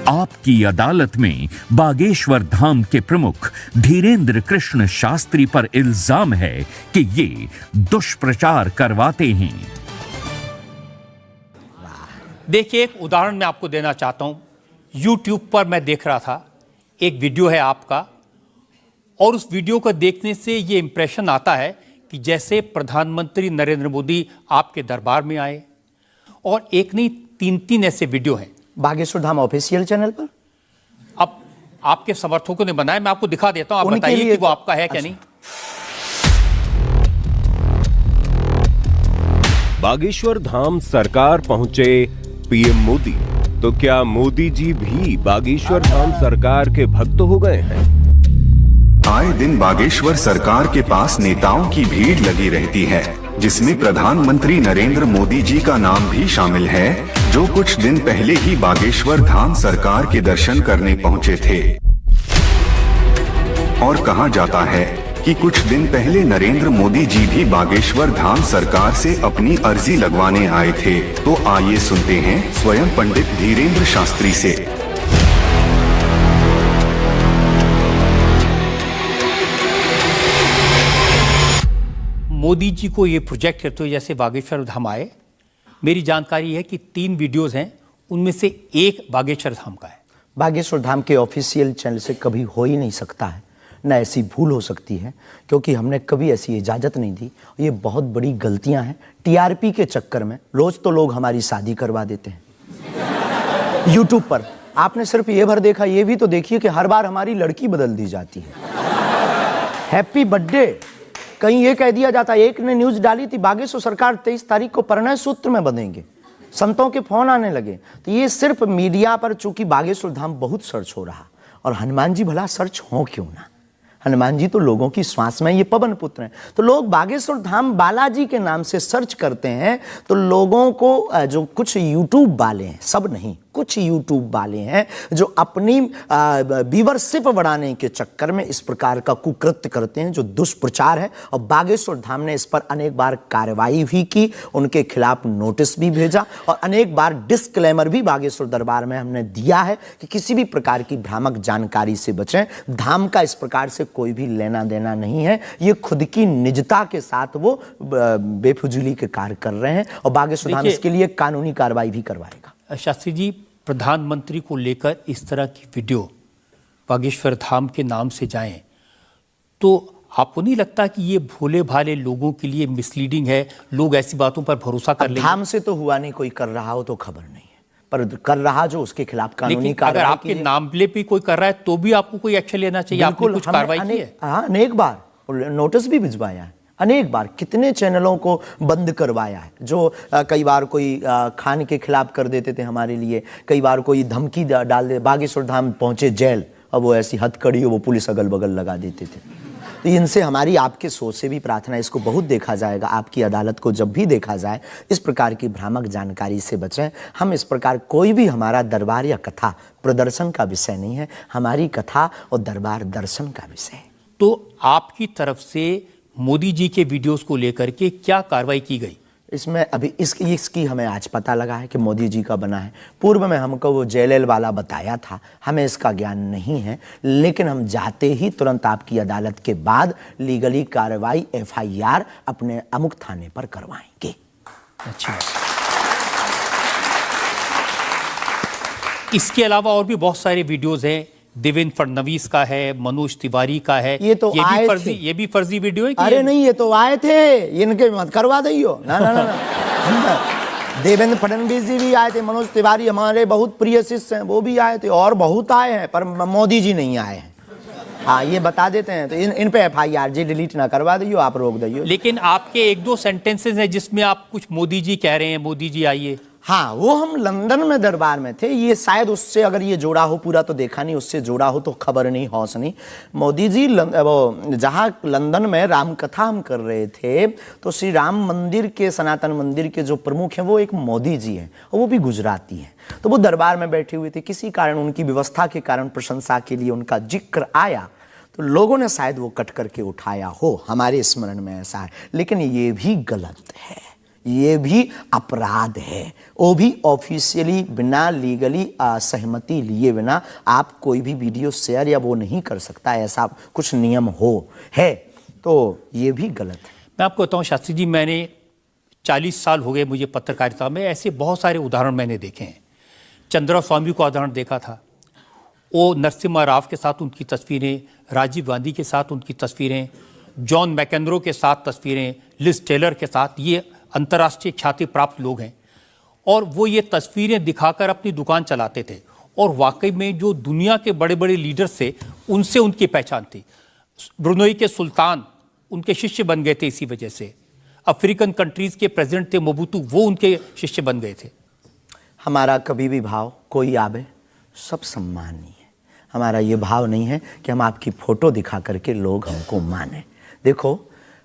आपकी अदालत में बागेश्वर धाम के प्रमुख धीरेन्द्र कृष्ण शास्त्री पर इल्जाम है कि ये दुष्प्रचार करवाते हैं। देखिए, एक उदाहरण मैं आपको देना चाहता हूं। YouTube पर मैं देख रहा था, एक वीडियो है आपका, और उस वीडियो को देखने से ये इंप्रेशन आता है कि जैसे प्रधानमंत्री नरेंद्र मोदी आपके दरबार में आए, और एक नहीं 3 ऐसे वीडियो हैं बागेश्वर धाम ऑफिशियल चैनल पर। अब आपके समर्थकों ने बनाया, मैं आपको दिखा देता हूं, आप उनके बताइए लिए कि वो आपका है क्या नहीं। बागेश्वर धाम सरकार पहुंचे पीएम मोदी, तो क्या मोदी जी भी बागेश्वर धाम सरकार के भक्त हो गए हैं? आए दिन बागेश्वर सरकार के पास नेताओं की भीड़ लगी रहती है, जिसमें प्रधानमंत्री नरेंद्र मोदी जी का नाम भी शामिल है, जो कुछ दिन पहले ही बागेश्वर धाम सरकार के दर्शन करने पहुंचे थे। और कहा जाता है कि कुछ दिन पहले नरेंद्र मोदी जी भी बागेश्वर धाम सरकार से अपनी अर्जी लगवाने आए थे। तो आइए सुनते हैं स्वयं पंडित धीरेन्द्र शास्त्री से। मोदी जी को ये प्रोजेक्ट करते हुए जैसे बागेश्वर धाम आए, मेरी जानकारी है कि 3 वीडियोस हैं, उनमें से एक बागेश्वर धाम का है। बागेश्वर धाम के ऑफिशियल चैनल से कभी हो ही नहीं सकता है, न ऐसी भूल हो सकती है, क्योंकि हमने कभी ऐसी इजाज़त नहीं दी। ये बहुत बड़ी गलतियां हैं। टीआरपी के चक्कर में रोज़ तो लोग हमारी शादी करवा देते हैं यूट्यूब पर। आपने सिर्फ ये भर देखा, ये भी तो देखिए कि हर बार हमारी लड़की बदल दी जाती है। हैप्पी बर्थडे कहीं ये कह दिया जाता है। एक ने न्यूज़ डाली थी, बागेश्वर सरकार 23 तारीख को परिणय सूत्र में बंधेंगे। संतों के फोन आने लगे। तो ये सिर्फ मीडिया पर, चूंकि बागेश्वर धाम बहुत सर्च हो रहा, और हनुमान जी भला सर्च हो क्यों ना। हनुमान जी तो लोगों की श्वास में, ये पवन पुत्र हैं। तो लोग बागेश्वर धाम बालाजी के नाम से सर्च करते हैं, तो लोगों को जो कुछ यूट्यूब वाले हैं, सब नहीं, कुछ यूट्यूब वाले हैं जो अपनी व्यूअरशिप बढ़ाने के चक्कर में इस प्रकार का कुकृत्य करते हैं, जो दुष्प्रचार है। और बागेश्वर धाम ने इस पर अनेक बार कार्रवाई भी की, उनके खिलाफ नोटिस भी भेजा, और अनेक बार डिस्क्लेमर भी बागेश्वर दरबार में हमने दिया है कि किसी भी प्रकार की भ्रामक जानकारी से बचें। धाम का इस प्रकार से कोई भी लेना देना नहीं है। ये खुद की निजता के साथ वो बेफुजूली के कार्य कर रहे हैं, और बागेश्वर धाम इसके लिए कानूनी कार्रवाई भी करवाएगा। शास्त्री जी, प्रधानमंत्री को लेकर इस तरह की वीडियो बागेश्वर धाम के नाम से जाएं, तो आपको नहीं लगता कि ये भोले भाले लोगों के लिए मिसलीडिंग है? लोग ऐसी बातों पर भरोसा कर लेंगे। धाम से तो हुआ नहीं, कोई कर रहा हो तो खबर नहीं है, पर कर रहा जो उसके खिलाफ कानूनी कार्रवाई। अगर आपके नाम ले भी कोई कर रहा है तो भी आपको कोई एक्शन लेना चाहिए। आपने कुछ कार्रवाई की है? हाँ, अनेक बार नोटिस भी भिजवाया है, अनेक बार कितने चैनलों को बंद करवाया है। जो कई बार कोई खान के खिलाफ कर देते थे हमारे लिए, कई बार कोई धमकी डाल दे, बागेश्वर धाम पहुंचे जेल, अब वो ऐसी हथकड़ी हो, वो पुलिस अगल बगल लगा देते थे। तो इनसे हमारी आपके सोच से भी प्रार्थना, इसको बहुत देखा जाएगा, आपकी अदालत को जब भी देखा जाए, इस प्रकार की भ्रामक जानकारी से बचें। हम इस प्रकार, कोई भी हमारा दरबार या कथा प्रदर्शन का विषय नहीं है, हमारी कथा और दरबार दर्शन का विषय है। तो आपकी तरफ से मोदी जी के वीडियोस को लेकर के क्या कार्रवाई की गई? इसमें अभी इसकी हमें आज पता लगा है कि मोदी जी का बना है। पूर्व में हमको वो जेएलएल वाला बताया था, हमें इसका ज्ञान नहीं है, लेकिन हम जाते ही तुरंत आपकी अदालत के बाद लीगली कार्रवाई एफआईआर अपने अमुक थाने पर करवाएंगे। अच्छा, इसके अलावा और भी बहुत सारे वीडियोस हैं। देवेंद्र फडणवीस का है, मनोज तिवारी का है। ये तो ये भी फर्जी वीडियो है? अरे नहीं, ये तो आए थे, इनके मत करवा दियो ना ना ना। देवेंद्र फडणवीस जी भी आए थे, मनोज तिवारी हमारे बहुत प्रिय शिष्य हैं, वो भी आए थे, और बहुत आए हैं, पर मोदी जी नहीं आए हैं। हाँ, ये बता देते हैं। तो इन पे एफआईआर जी डिलीट ना करवा दियो, आप रोक दियो। लेकिन आपके 1-2 सेंटेंसेस हैं जिसमें आप कुछ मोदी जी कह रहे हैं, मोदी जी आइए। हाँ, वो हम लंदन में दरबार में थे, ये शायद उससे अगर ये जोड़ा हो, पूरा तो देखा नहीं, उससे जोड़ा हो तो खबर नहीं, हौस नहीं। मोदी जी वो जहाँ लंदन में राम कथा हम कर रहे थे, तो श्री राम मंदिर के, सनातन मंदिर के जो प्रमुख हैं वो एक मोदी जी हैं, और वो भी गुजराती हैं। तो वो दरबार में बैठे हुए थे, किसी कारण उनकी व्यवस्था के कारण प्रशंसा के लिए उनका जिक्र आया, तो लोगों ने शायद वो कट करके उठाया हो, हमारे स्मरण में ऐसा है। लेकिन ये भी गलत है, ये भी अपराध है। वो भी ऑफिशियली बिना लीगली सहमति लिए बिना आप कोई भी वीडियो शेयर या वो नहीं कर सकता, ऐसा कुछ नियम है, तो ये भी गलत है। मैं आपको बताऊं शास्त्री जी, मैंने 40 साल हो गए मुझे पत्रकारिता में, ऐसे बहुत सारे उदाहरण मैंने देखे हैं। चंद्रा स्वामी का उदाहरण देखा था, वो नरसिम्हा राव के साथ उनकी तस्वीरें, राजीव गांधी के साथ उनकी तस्वीरें, जॉन मैकेंद्रो के साथ तस्वीरें, लिज टेलर के साथ, ये अंतर्राष्ट्रीय ख्याति प्राप्त लोग हैं, और वो ये तस्वीरें दिखाकर अपनी दुकान चलाते थे। और वाकई में जो दुनिया के बड़े बड़े लीडर्स थे, उनसे उनकी पहचान थी। ब्रुनई के सुल्तान उनके शिष्य बन गए थे इसी वजह से। अफ्रीकन कंट्रीज के प्रेसिडेंट थे मोबुतू, वो उनके शिष्य बन गए थे। हमारा कभी भी भाव, कोई आवे सब सम्मानीय है। हमारा ये भाव नहीं है कि हम आपकी फोटो दिखा करके लोग हमको माने। देखो,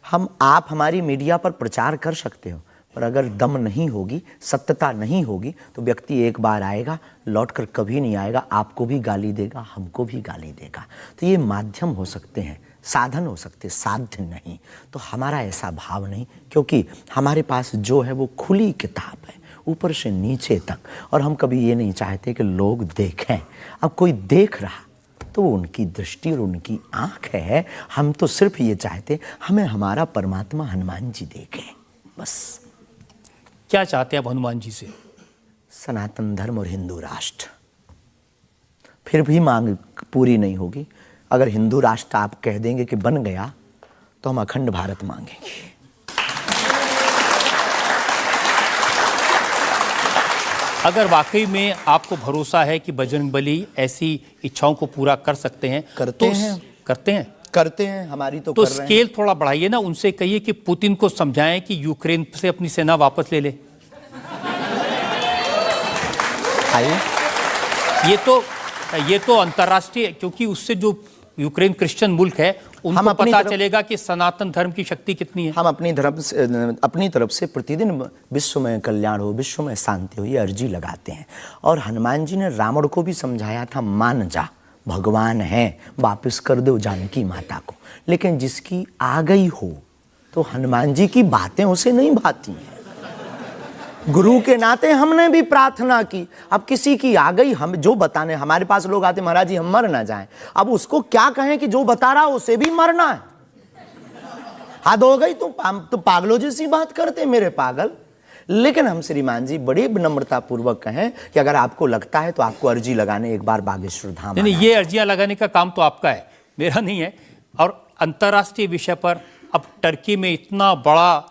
आप हमारी मीडिया पर प्रचार कर सकते हो, पर अगर दम नहीं होगी, सत्यता नहीं होगी, तो व्यक्ति एक बार आएगा, लौटकर कभी नहीं आएगा, आपको भी गाली देगा, हमको भी गाली देगा। तो ये माध्यम हो सकते हैं, साधन हो सकते, साध्य नहीं। तो हमारा ऐसा भाव नहीं, क्योंकि हमारे पास जो है वो खुली किताब है, ऊपर से नीचे तक, और हम कभी ये नहीं चाहते कि लोग देखें। अब कोई देख रहा तो वो उनकी दृष्टि और उनकी आंख है। हम तो सिर्फ ये चाहते हमें हमारा परमात्मा हनुमान जी देखे, बस। क्या चाहते हैं आप हनुमान जी से? सनातन धर्म और हिंदू राष्ट्र। फिर भी मांग पूरी नहीं होगी। अगर हिंदू राष्ट्र आप कह देंगे कि बन गया तो हम अखंड भारत मांगेंगे। अगर वाकई में आपको भरोसा है कि बजरंगबली ऐसी इच्छाओं को पूरा कर सकते हैं, करते हैं हमारी तो तो कर रहे हैं। स्केल थोड़ा बढ़ाइए ना, उनसे कहिए कि पुतिन को समझाएं कि यूक्रेन से अपनी सेना वापस ले ले। ये तो अंतर्राष्ट्रीय, क्योंकि उससे जो यूक्रेन क्रिश्चियन मुल्क है उनको पता चलेगा कि सनातन धर्म की शक्ति कितनी है। हम अपनी तरफ से प्रतिदिन विश्व में कल्याण हो, विश्व में शांति हो, ये अर्जी लगाते हैं। और हनुमान जी ने रावण को भी समझाया था, मान जा भगवान है, वापस कर दो जानकी माता को। लेकिन जिसकी आ गई हो तो हनुमान जी की बातें उसे नहीं भाती हैं। गुरु के नाते हमने भी प्रार्थना की। अब किसी की आ गई, हम जो बताने, हमारे पास लोग आते, महाराज जी हम मर ना जाएं। अब उसको क्या कहें कि जो बता रहा उसे भी मरना है। हद हो गई, तो पागलों जैसी बात करते मेरे पागल। लेकिन हम श्रीमान जी बड़ी विनम्रता पूर्वक कहें कि अगर आपको लगता है तो आपको अर्जी लगाने एक बार बागेश्वर धाम। नहीं, ये अर्जियां लगाने का काम तो आपका है, मेरा नहीं है। और अंतर्राष्ट्रीय विषय पर अब टर्की में इतना बड़ा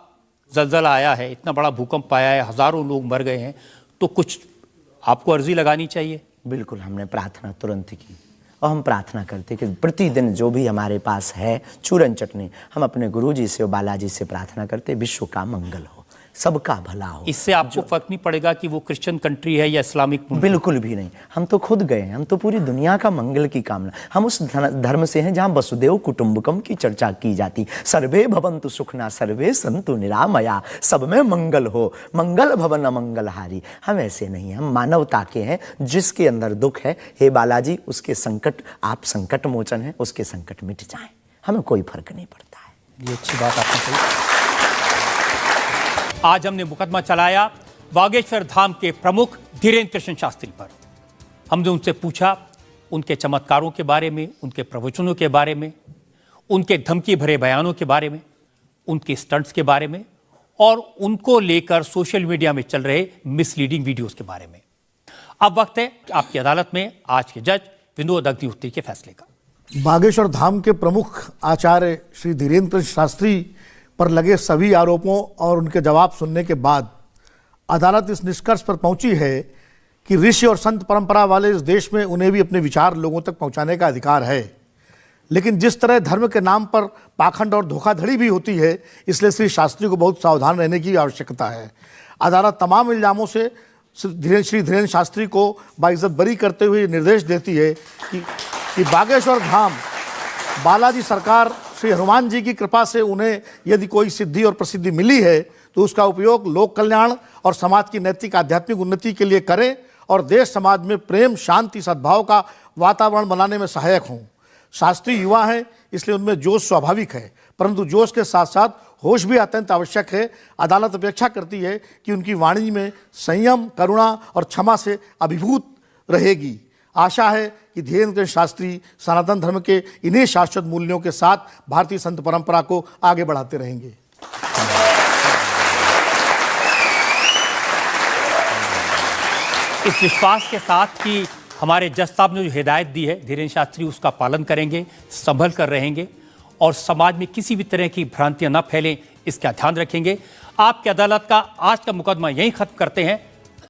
जलजला आया है, इतना बड़ा भूकंप आया है, हजारों लोग मर गए हैं, तो कुछ आपको अर्जी लगानी चाहिए। बिल्कुल, हमने प्रार्थना तुरंत की और हम प्रार्थना करते कि प्रतिदिन जो भी हमारे पास है चूरन चटनी, हम अपने गुरुजी से और बालाजी से प्रार्थना करते विश्व का मंगल हो, सबका भला हो। इससे आपको फर्क नहीं पड़ेगा कि वो क्रिश्चियन कंट्री है या इस्लामिक? बिल्कुल भी नहीं। हम तो खुद गए हैं, हम तो पूरी दुनिया का मंगल की कामना। हम उस धर्म से हैं जहां वसुदेव कुटुंबकम की चर्चा की जाती। सर्वे भवन्तु सुखना सर्वे सन्तु निरामया, सब में मंगल हो, मंगल भवन अमंगलहारी। हम ऐसे नहीं हैं, हम मानवता के हैं। जिसके अंदर दुख है, हे बालाजी उसके संकट, आप संकट मोचन है, उसके संकट मिट जाएं, हमें कोई फर्क नहीं पड़ता है। ये अच्छी बात आपने कही। आज हमने मुकदमा चलाया बागेश्वर धाम के प्रमुख धीरेन्द्र कृष्ण शास्त्री पर। हमने उनसे पूछा उनके चमत्कारों के बारे में, उनके प्रवचनों के बारे में, उनके धमकी भरे बयानों के बारे में, उनके स्टंट्स के बारे में और उनको लेकर सोशल मीडिया में चल रहे मिसलीडिंग वीडियोस के बारे में। अब वक्त है आपकी अदालत में आज के जज विनोद अग्निहोत्री के फैसले का। बागेश्वर धाम के प्रमुख आचार्य श्री धीरेन्द्र शास्त्री पर लगे सभी आरोपों और उनके जवाब सुनने के बाद अदालत इस निष्कर्ष पर पहुंची है कि ऋषि और संत परंपरा वाले इस देश में उन्हें भी अपने विचार लोगों तक पहुंचाने का अधिकार है। लेकिन जिस तरह धर्म के नाम पर पाखंड और धोखाधड़ी भी होती है, इसलिए श्री शास्त्री को बहुत सावधान रहने की आवश्यकता है। अदालत तमाम इल्जामों से श्री धीरेन्द्र शास्त्री को बाइज्जत बरी करते हुए निर्देश देती है कि बागेश्वर धाम बालाजी सरकार श्री हनुमान जी की कृपा से उन्हें यदि कोई सिद्धि और प्रसिद्धि मिली है तो उसका उपयोग लोक कल्याण और समाज की नैतिक आध्यात्मिक उन्नति के लिए करें और देश समाज में प्रेम, शांति, सद्भाव का वातावरण बनाने में सहायक हों। शास्त्री युवा हैं, इसलिए उनमें जोश स्वाभाविक है, परंतु जोश के साथ साथ होश भी अत्यंत आवश्यक है। अदालत अपेक्षा करती है कि उनकी वाणी में संयम, करुणा और क्षमा से अभिभूत रहेगी। आशा है कि धीरेन्द्र शास्त्री सनातन धर्म के इन्हीं शाश्वत मूल्यों के साथ भारतीय संत परंपरा को आगे बढ़ाते रहेंगे। इस विश्वास के साथ कि हमारे जज साहब ने जो हिदायत दी है धीरेन्द्र शास्त्री उसका पालन करेंगे, संभल कर रहेंगे और समाज में किसी भी तरह की भ्रांतियां न फैलें, इसका ध्यान रखेंगे। आपकी अदालत का आज का मुकदमा यहीं खत्म करते हैं।